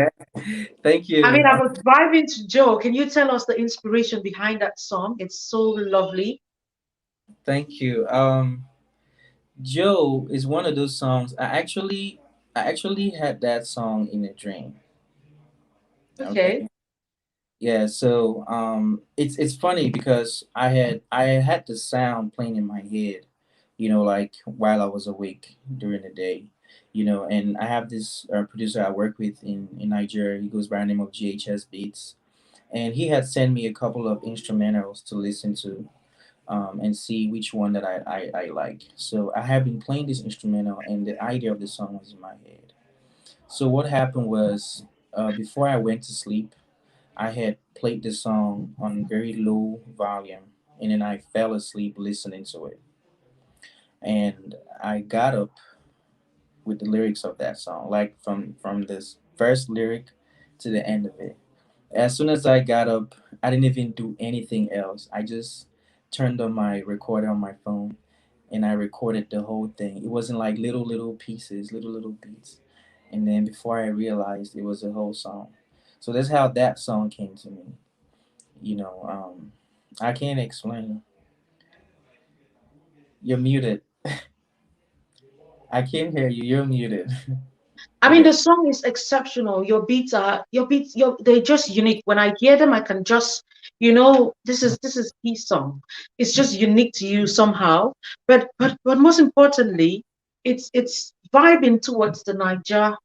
Thank I you. mean, I was vibing to Joe. Can you tell us the inspiration behind that song? It's so lovely. Thank you. Joe is one of those songs. I actually had that song in a dream. Okay. Okay. Yeah, so it's funny because I had the sound playing in my head, like while I was awake during the day, and I have this producer I work with in Nigeria. He goes by the name of GHS Beats, and he had sent me a couple of instrumentals to listen to, and see which one that I like. So I have been playing this instrumental, and the idea of the song was in my head. So what happened was, before I went to sleep, I had played the song on very low volume, and then I fell asleep listening to it. And I got up with the lyrics of that song, like from this first lyric to the end of it. As soon as I got up, I didn't even do anything else. I just turned on my recorder on my phone, and I recorded the whole thing. It wasn't like little pieces, little beats. And then before I realized, it was a whole song. So that's how that song came to me. you know um I can't explain. You're muted. I can't hear you. You're muted. I mean, Okay. the song is exceptional. Your beats, they're just unique. When I hear them, I can just, this is his song. It's just unique to you somehow. But most importantly, it's vibing towards the Nigers.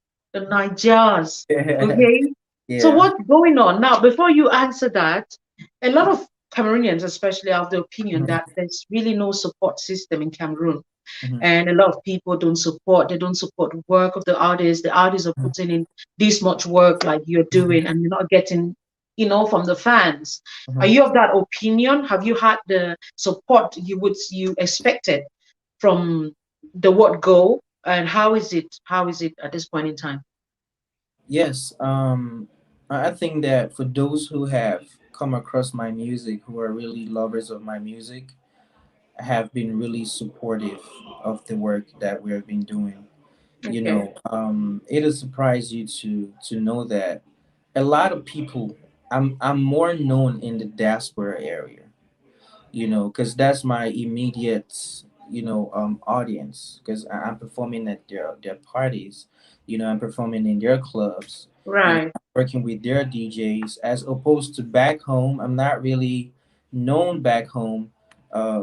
Okay. So Yeah. what's going on now? Before you answer that, a lot of Cameroonians, especially, have the opinion Mhm. that there's really no support system in Cameroon, Mhm. and a lot of people don't support the work of the artists are putting in this much work like you're doing, and you're not getting from the fans. Are Mhm. you of that opinion? Have you had the support you expected from the word go, and how is it at this point in time? Yes. I think that for those who have come across my music, who are really lovers of my music, have been really supportive of the work that we have been doing. Okay. It'll surprise you to know that a lot of people. I'm more known in the diaspora area, because that's my immediate, audience. Because I'm performing at their parties, I'm performing in their clubs, Right. working with their DJs. As opposed to back home, I'm not really known back home,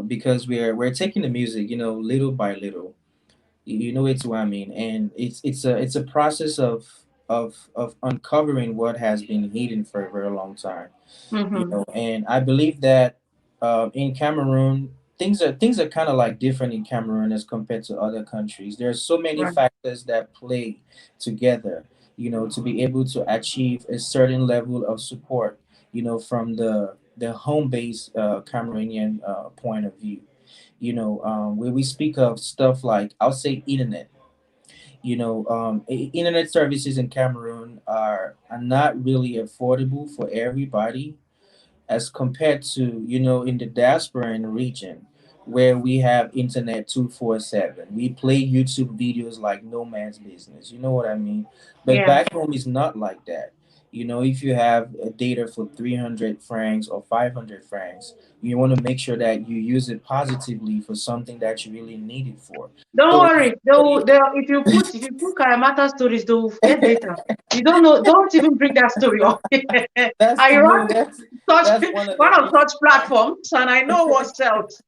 because we're taking the music, little by little. You know it's what I mean, and it's a process of uncovering what has been hidden for a very long time. Mm-hmm. And I believe that, in Cameroon, things are kind of like different in Cameroon as compared to other countries. There's so many Right. factors that play together, to be able to achieve a certain level of support, from the home base, Cameroonian, point of view. Where we speak of stuff like, I'll say, internet. Internet services in Cameroon are not really affordable for everybody as compared to in the diasporan region where we have internet 247. We play YouTube videos like no man's business, you know what I mean? But Yeah. back home is not like that. If you have a data for 300 francs or 500 francs, you want to make sure that you use it positively for something that you really need it for. Don't So if worry. If you put Kayamata stories, they'll get data. You don't know. Don't even bring that story up. that's I to me run such that's one of the one of reasons such why. platforms, and I know what sells.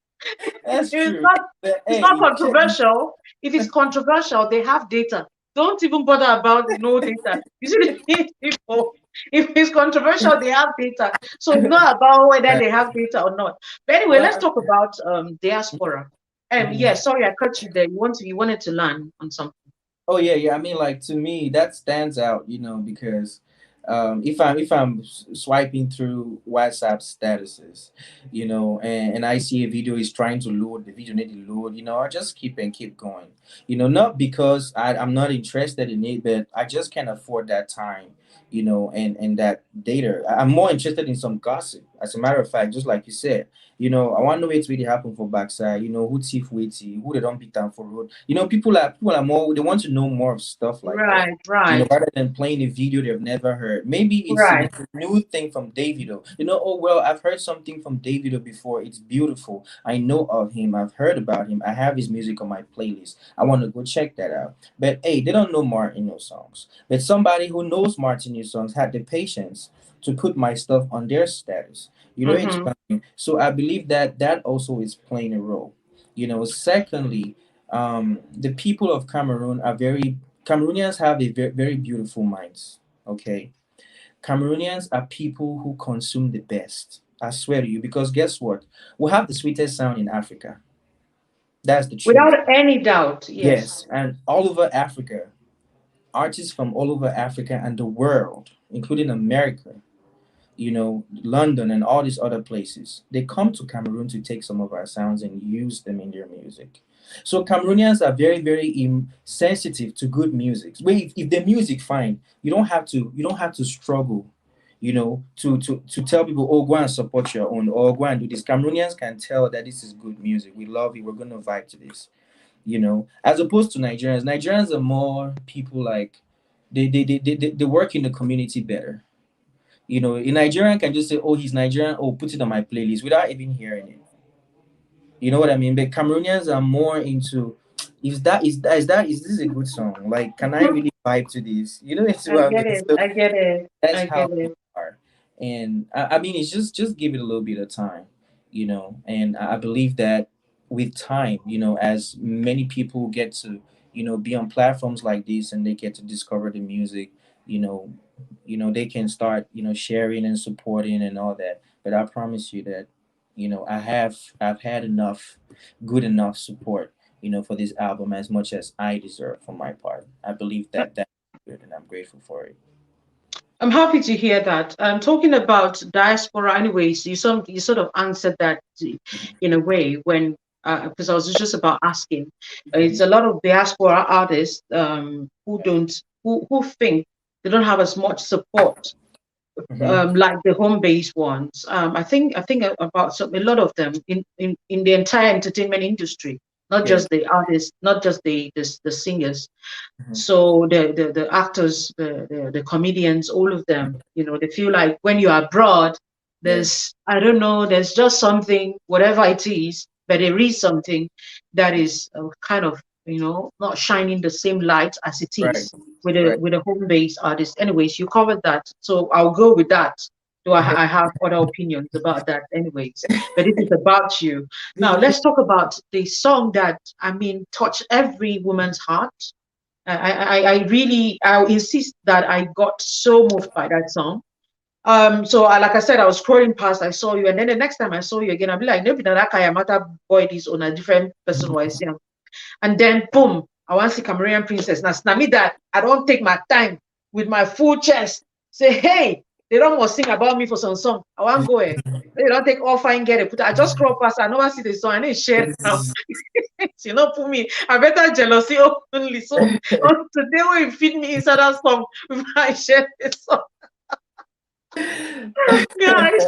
That's It's true. not. But It's hey, not you can't. controversial. If it's controversial, they have data. Don't even bother about no data. You see, the people. If it's controversial, they have data. So it's not about whether they have data or not. But anyway, let's Well, talk about diaspora. Yeah, mhm. sorry, I cut you there. You wanted to learn on something. Oh yeah, yeah. I mean, like to me, that stands out, because if I'm swiping through WhatsApp statuses, and I see a video is trying to load, the video need to load, I just keep going. Not because I'm not interested in it, but I just can't afford that time, and that data. I'm more interested in some gossip. As a matter of fact, just like you said, I want to know what's really happened for backside. Who thief waiting, who they don't beat down for road. People are more. They want to know more of stuff like that. Right, right, Rather than playing a video they've never heard. Maybe right. it's a new thing from Davido. Oh well, I've heard something from Davido before. It's beautiful. I know of him. I've heard about him. I have his music on my playlist. I want to go check that out. But hey, they don't know Martino songs. But somebody who knows Martino songs had the patience to put my stuff on their status. It's Mm-hmm. fine. So I believe that that also is playing a role. Secondly, the people of Cameroon are very Cameroonians have a very, very beautiful minds. Okay, Cameroonians are people who consume the best. I swear to you, because guess what? We have the sweetest sound in Africa. That's the truth. Without any doubt, yes. Yes, and all over Africa, artists from all over Africa and the world, including America, London and all these other places, they come to Cameroon to take some of our sounds and use them in their music. So Cameroonians are very, very sensitive to good music. If the music fine, you don't have to struggle, to tell people, oh, go and support your own or go and do this. Cameroonians can tell that this is good music. We love it. We're gonna vibe to this. As opposed to Nigerians. Nigerians are more people like they work in the community better. A Nigerian can just say, "Oh, he's Nigerian. Oh, put it on my playlist," without even hearing it. You know what I mean? But Cameroonians are more into, is this a good song? Like, can I really vibe to this? It's I what I mean. get it. So I get it. that's I how get people it. are. And I mean, it's just give it a little bit of time, and I believe that with time, as many people get to, be on platforms like this and they get to discover the music, you know they can start, sharing and supporting and all that. But I promise you that, I've had enough good enough support, for this album as much as I deserve for my part. I believe that that's good and I'm grateful for it. I'm happy to hear that. Talking about diaspora, anyways, you sort of answered that in a way when because I was just about asking. It's a lot of diaspora artists who think they don't have as much support Hmm. like the home based ones. I think about a lot of them in the entire entertainment industry, not Yeah. just the artists, not just the singers. Hmm. So the actors, the comedians, all of them, they feel like when you're abroad, Yeah. there's I don't know, there's just something, whatever it is, but there is something that is kind of not shining the same light as it Right. is with a Right. with a home based artist. Anyways, you covered that, so I'll go with that. Though I have other opinions about that, anyways. But it is about you. Now let's talk about the song that touched every woman's heart. I really, I'll insist that I got so moved by that song. So like I said, I was scrolling past, I saw you, and then the next time I saw you again, I'll be like, maybe that Kayamata boy is on a different person was young. And then boom, I want to see Cameroonian princess. Now me that I don't take my time with my full chest. Say, hey, they don't want to sing about me for some song. I want to go. You don't take all fine get it. Put I just scroll past. I never see the song. I need to share now. You know, put me. I better jealousy openly. So today when you feed me inside that song, I share this song, guys.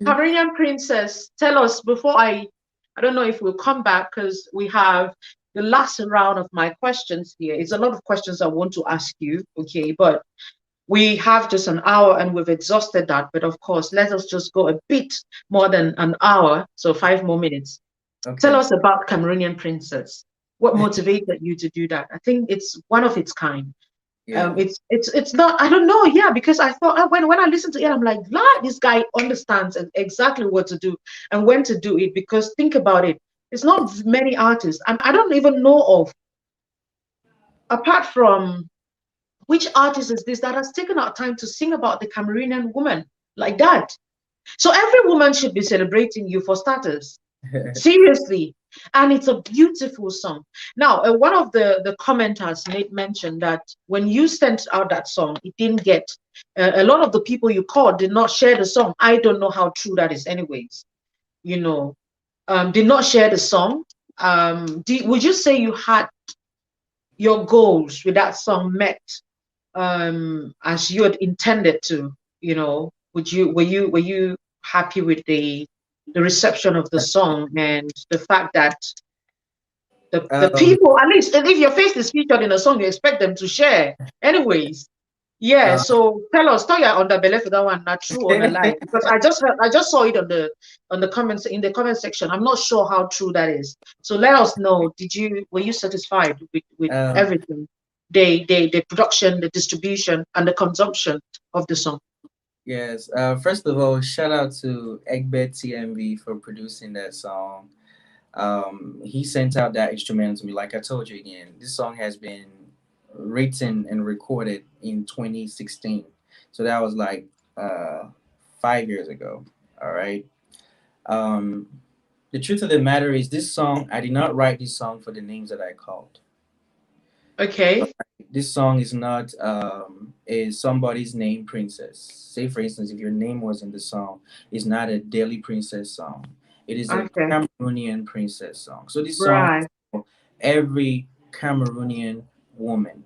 Cameroonian princess, tell us before I don't know if we'll come back because we have the last round of my questions here. It's a lot of questions I want to ask you, okay? But we have just an hour and we've exhausted that. But of course, let us just go a bit more than an hour, so 5 more minutes. Tell Okay. us about Cameroonian princess. What motivated you to do that? I think it's one of its kind. Yeah. It's not, I don't know, yeah, because I thought when I listened to it, I'm like, this guy understands exactly what to do and when to do it. Because think about it, it's not many artists, and I don't even know of, apart from, which artist is this that has taken out time to sing about the Cameroonian woman like that. So every woman should be celebrating you, for starters. Seriously. And it's a beautiful song. Now, one of the commenters made mention that when you sent out that song, it didn't get, a lot of the people you called did not share the song. I don't know how true that is anyways, you know, did not share the song. Would you say you had your goals with that song met, as you had intended to, you know? Were you happy with the reception of the song and the fact that the Um, people, at least if your face is featured in a song, you expect them to share anyways? Yeah, uh, so tell your underbelly for that one, not true or not lie, because I just saw it on the comments, in the comment section. I'm not sure how true that is, so let us know. Were you satisfied with um, everything, the production, the distribution, and the consumption of the song? yes. First of all, shout out to Egbert TMV for producing that song. He sent out that instrumental to me. Like I told you again, this song has been written and recorded in 2016. So that was like 5 years ago. All right. Um, the truth of the matter is, this song, I did not write this song for the names that I called. Okay. This song is not is somebody's name princess. Say for instance, if your name was in the song, it's not a Delhi princess song. It is a Okay. Cameroonian princess song. So this song is Right. for every Cameroonian woman,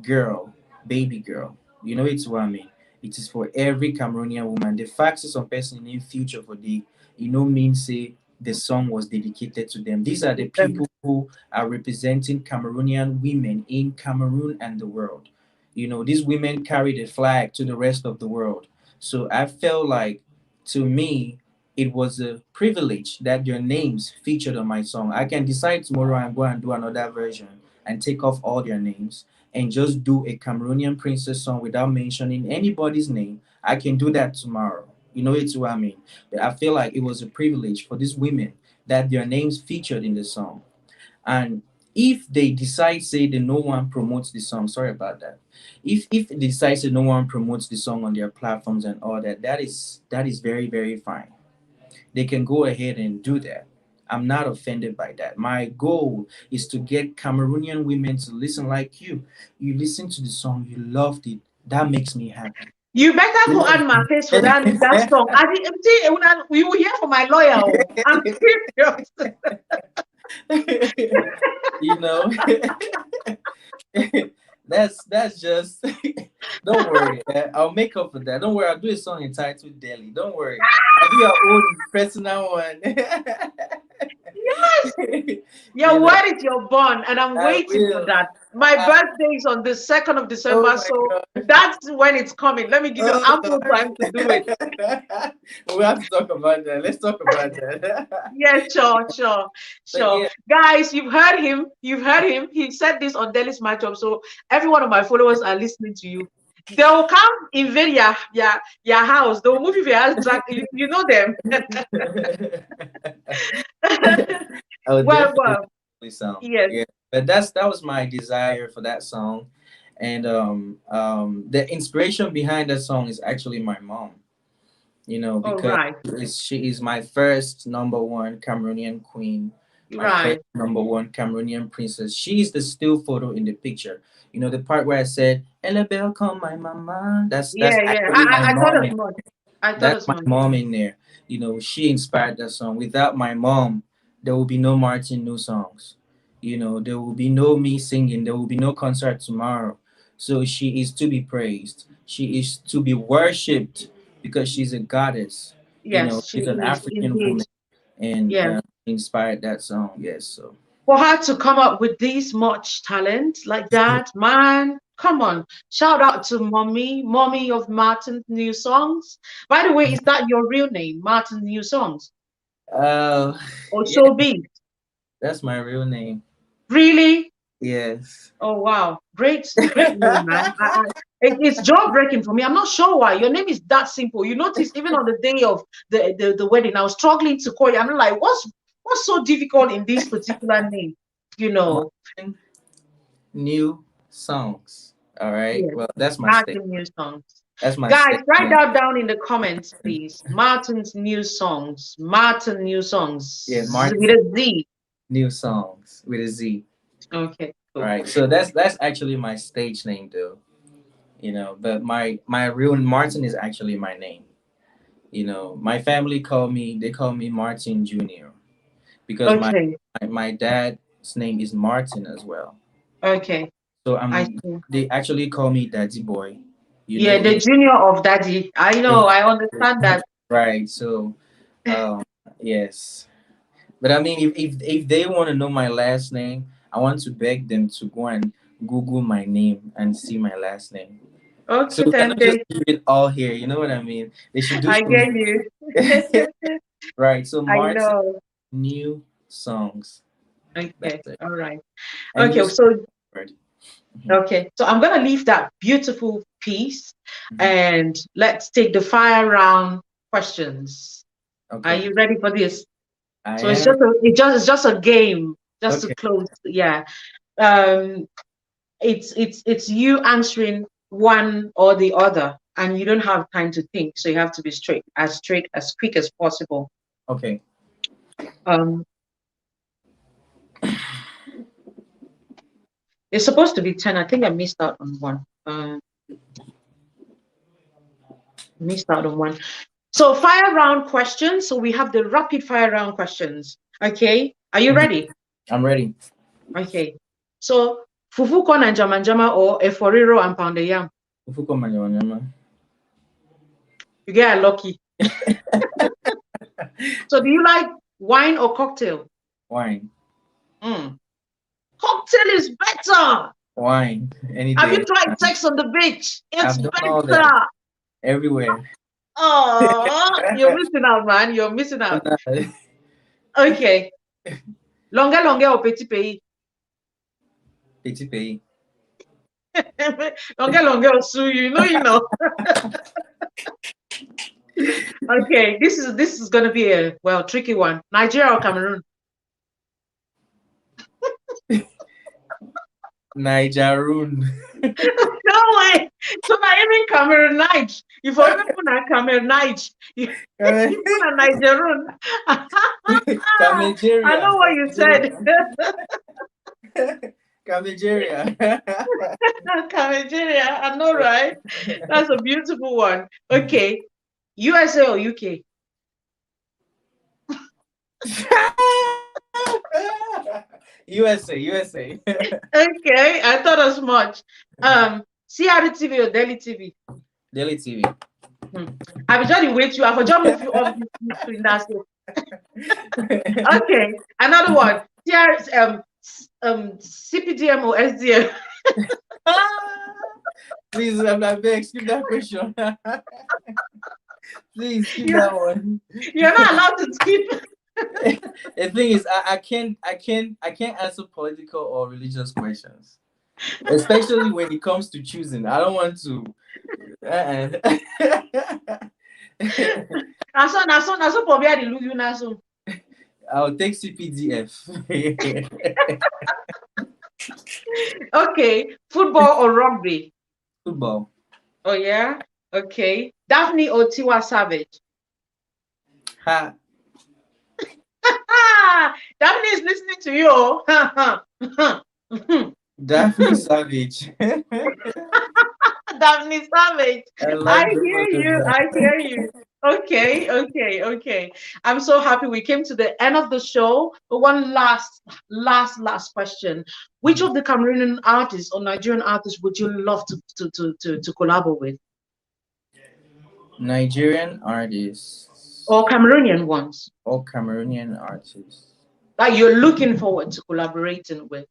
girl, baby girl. You know it's what I mean. It is for every Cameroonian woman. The fact is some person in future for the, mean say the song was dedicated to them. These are the people who are representing Cameroonian women in Cameroon and the world. These women carry the flag to the rest of the world. So I felt like, to me, it was a privilege that their names featured on my song. I can decide tomorrow I'm going to do another version and take off all their names and just do a Cameroonian princess song without mentioning anybody's name. I can do that tomorrow. It's what I mean. But I feel like it was a privilege for these women that their names featured in the song. And if they decide, say, that no one promotes the song, sorry about that. If they decide that no one promotes the song on their platforms and all that, that is very, very fine. They can go ahead and do that. I'm not offended by that. My goal is to get Cameroonian women to listen like you. You listen to the song, you loved it. That makes me happy. You better go add my face for that song. I think we will hear from my lawyer. Oh. I'm serious. you know that's just don't worry. I'll make up for that. Don't worry, I'll do a song entitled Delhi. Don't worry, I'll do your own personal one. Yes. Your you know word is your bond, and I'm I waiting for will. that. My I, birthday is on the 2nd of oh December, my so god. that's when it's coming. Let me give you Oh. ample time to do it. We have to talk about that. Let's talk about that. Yes, sure, sure, But sure. yeah. Guys, you've heard him. You've heard him. He said this on Delhi's matchup. So every one of my followers are listening to you. They will come invade your house. They will move if your house drag. You know them. I would Well, definitely well, sound. yes. Yeah. But that was my desire for that song. And the inspiration behind that song is actually my mom. All Because right. she is my first number one Cameroonian queen, my first Right. number one Cameroonian princess. She is the still photo in the picture. The part where I said, "Elle est belle comme my mama." That's Yeah, yeah. actually I, my I, I thought mom. as much. I thought That's it's my Mom. mom in there. You know, she inspired that song. Without my mom, there will be no Martin new songs. You know, there will be no me singing. There will be no concert tomorrow. So she is to be praised. She is to be worshipped because she's a goddess. You know, Yes, she she's an is African indeed. woman, and Yeah. inspired that song. Yes, so For her to come up with this much talent like that, man, come on. Shout out to mommy of Martin's new songs. By the way, is that your real name, Martin New Songs? uh, Or yeah, Showbiz? that's my real name. Really? Yes. Oh wow, great name, man. It's jaw breaking for me. I'm not sure why your name is that simple. You notice even on the day of the wedding, I was struggling to call you. I'm like, what's so difficult in this particular name? You know, Martin new songs. All right. yes, Well, that's my state. Martin new songs. That's my Guys, write statement. that down in the comments, please. Martin's new songs. Martin new Yeah, songs with Martin a Z. new songs with a Z. Okay, All cool. right. So that's actually my stage name though. You know, but my real Martin is actually my name. You know, my family call me Martin Jr. because Okay, my dad's name is Martin as well. okay. So I I'm see. they actually call me Daddy Boy. You Yeah, know, the junior of daddy. I know, I understand that. right. So um yes. But I mean, if they want to know my last name, I want to beg them to go and Google my name and see my last name. So Okay, we then cannot just leave it all here. You know what I mean? They should do I some. get you. Right. So I Martin know. new songs. Okay, That's it. all right. And new Okay, songs. so Mhm. okay, so I'm gonna leave that beautiful piece Mhm. and let's take the fire round questions. Are Okay. you ready for this? I So it's am. just a game, just to Okay. close. Yeah. Um, it's you answering one or the other, and you don't have time to think, so you have to be straight, as quick as possible. Okay. Um, it's supposed to be 10. I think I missed out on one. Missed out on one. So fire round questions. So we have the rapid fire round questions. Okay. Are you Mhm. ready? I'm ready. Okay. So fufu corn and jamanjama or eforiro and pounded yam. Ufuko Manyawanyama. You get lucky. So do you like wine or cocktail? Wine. Mm. Cocktail is better. Wine. Any Have day. you tried Anytime. sex on the beach? It's I've done all that better. everywhere. Oh, you're missing out, man. You're missing out. Okay. Longue longue or petit pays? Petit pays. Longue longue or sue you know, you know. Okay, this is gonna be a tricky one. Nigeria or Cameroon? Nigeroon. No way. So not even Cameroon night. If I even put a Cameroon night, you put a Nigerun. I Camegeria. know what you said. Camegeria. Nigeria. I know, right? That's a beautiful one. Okay, USA or UK? USA, USA. Okay, I thought as much. CRTV or Delhi TV? Daily TV. I was just wait you. I for just move you off this screen. That's it. Okay, another one. CPDM or SDM? Please, I'm not begging. Skip that question. Please skip You're, that one. you're not allowed to skip. The thing is, I can't answer political or religious questions, especially when it comes to choosing. I don't want to. Naso probably had the you naso. I'll take CPDF. Okay, football or rugby? Football. Oh yeah. Okay, Daphne or Tiwa Savage? Ha. Daphne is listening to you. Daphne Savage. Daphne Savage. I I like the hear both of you. them. I hear you. Okay. I'm so happy we came to the end of the show. But one last question. Which of the Cameroonian artists or Nigerian artists would you love to collaborate with? Nigerian artists Or Cameroonian ones or Cameroonian artists. that you're looking forward to collaborating with?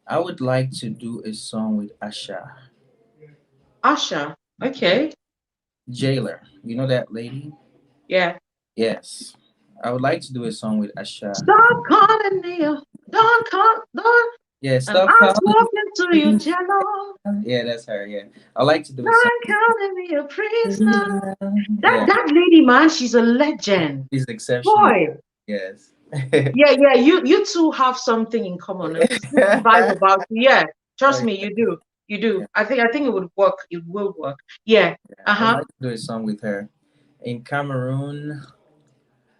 I would like to do a song with Asha. Asha. Okay. Jailer. You know that lady? Yeah. Yes. I would like to do a song with Asha. Stop calling me. Don't call. Don't. Yeah, And stop I'm calling talking to you, me. Jello. Yeah, that's her. Yeah. I like to do a song. Don't calling me a prisoner. That Yeah, that lady, man, she's a legend. she's exceptional. Boy. Yes. Yeah. You two have something in common. A certain vibe about you. Yeah. Trust Oh, me, you do. You do. yeah. I think it would work. It will work. Yeah. I would Uh-huh. like to do a song with her. In Cameroon,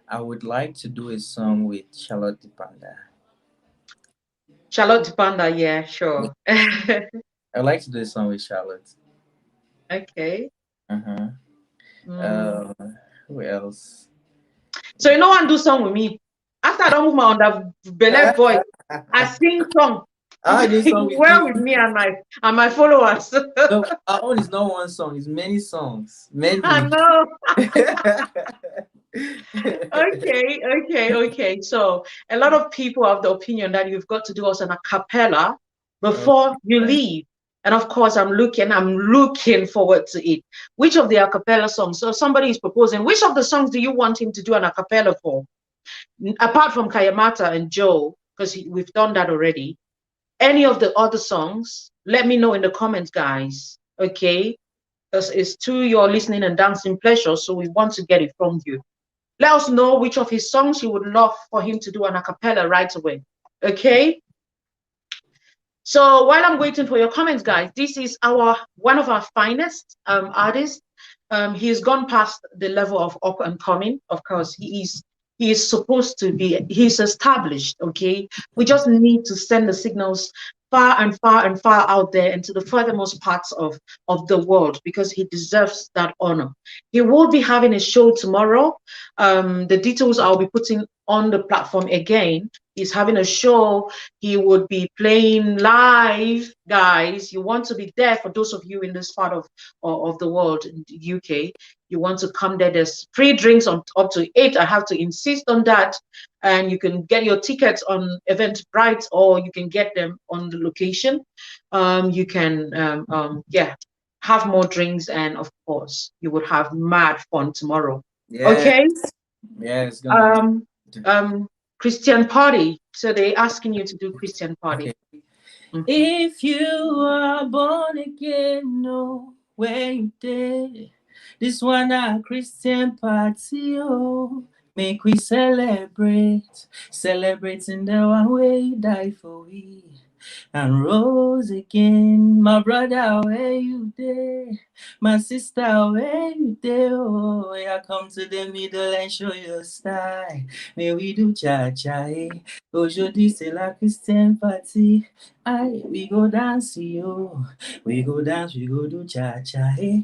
I would like to do a song with Charlotte Panda. Charlotte Panda, yeah, Yeah. sure. I'd like to do a song with Charlotte. Okay. Uh-huh. Mm. Uh, who else? So you know one do song with me. After I don't move my under belly voice, I sing song. I do song with Well with you. me and my followers. No, our own is not one song, it's many songs. I Many. know. Okay. So a lot of people have the opinion that you've got to do us an a cappella before you Okay. leave. And of course, I'm looking forward to it. Which of the a cappella songs? So somebody is proposing, which of the songs do you want him to do an a cappella for? Apart from Kayamata and Joe, because we've done that already. Any of the other songs, let me know in the comments, guys. Okay? Because it's to your listening and dancing pleasure, so we want to get it from you. Let us know which of his songs you would love for him to do an a cappella right away. Okay? So while I'm waiting for your comments, guys, this is one of our finest artists. He's gone past the level of up and coming. Of course, he is supposed to be. He's established. Okay, we just need to send the signals far and far and far out there into the furthermost parts of the world because he deserves that honor. He will be having a show tomorrow. The details I'll be putting on the platform again. He's having a show. He would be playing live, guys. You want to be there for those of you in this part of the world, in the UK. You want to come there. There's free drinks on up to 8. I have to insist on that. And you can get your tickets on Eventbrite or you can get them on the location. You can, have more drinks. And of course, you would have mad fun tomorrow. Yeah. Okay? Yeah, it's gonna Christian party. So they're asking you to do Christian party. okay. Mhm. If you are born again, no way you did. This one a Christian party, oh. Make we celebrating the one way you die for we. And rose again, my brother, where you there? My sister, where you there? Oh, yeah, come to the middle and show your style. May we do cha-cha, eh? Aujourd'hui, c'est la Christian party. Aye, we go dance, yo. We go dance, we go do cha-cha, eh?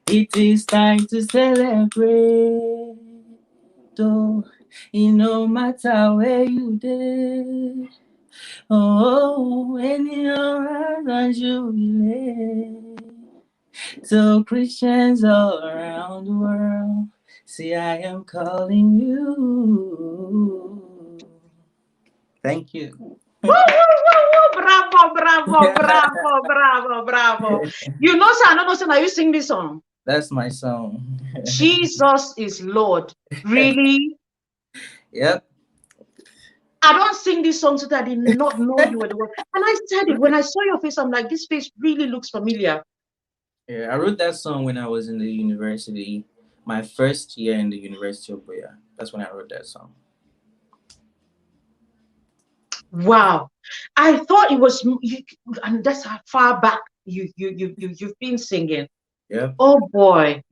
It is time to celebrate, oh. It no matter where you there. Oh, any around you, so Christians all around the world, see I am calling you. Thank you. Woo, woo, woo, woo. Bravo. You know, sir, I don't know, sir, now you sing this song. That's my song. Jesus is Lord. Really? Yep. I don't sing this song so that I did not know you were the one. And I said it when I saw your face, I'm like, this face really looks familiar. Yeah, I wrote that song when I was in the university, my first year in the University of Boya. That's when I wrote that song. Wow. I thought it was you, and that's how far back you've been singing. Yep. Oh boy,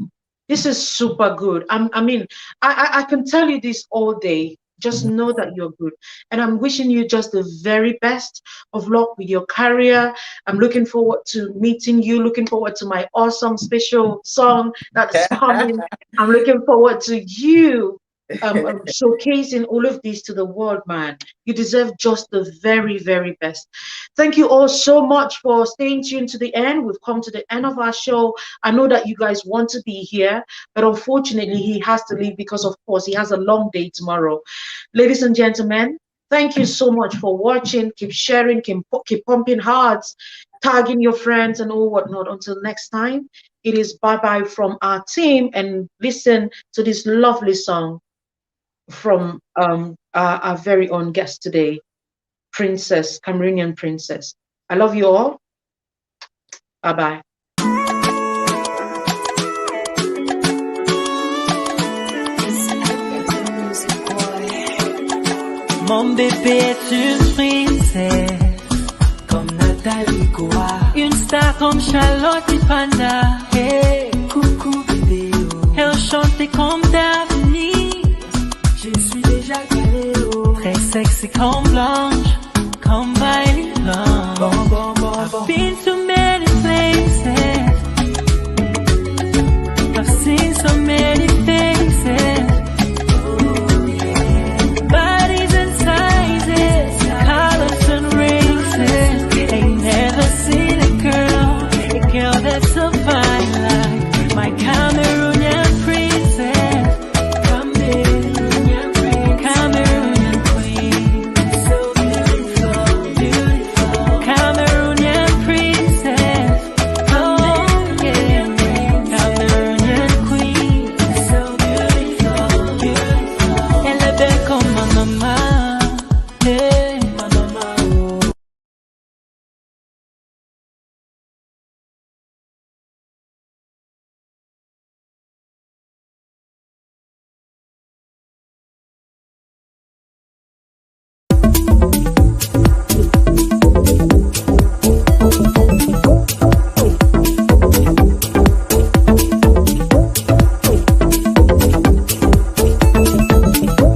this is super good. I mean, I can tell you this all day. Just know that you're good. And I'm wishing you just the very best of luck with your career. I'm looking forward to meeting you, looking forward to my awesome special song that's coming. I'm looking forward to you showcasing all of this to the world, man. You deserve just the very, very best. Thank you all so much for staying tuned to the end. We've come to the end of our show. I know that you guys want to be here, but unfortunately, he has to leave because, of course, he has a long day tomorrow. Ladies and gentlemen, thank you so much for watching. Keep sharing, keep pumping hearts, tagging your friends and all whatnot. Until next time, it is bye-bye from our team, and listen to this lovely song from our very own guest today, Princess, Cameroonian Princess. I love you all. Bye-bye. Mon bébé est une princesse, comme Nathalie Goa. Une star comme Charlotte et Panda. Hey, coucou bébé. Elle chante comme Daphne. Je suis déjà galéo. Très sexy comme Blanche, comme Bailey Blanc. Bon, bon, bon, bon.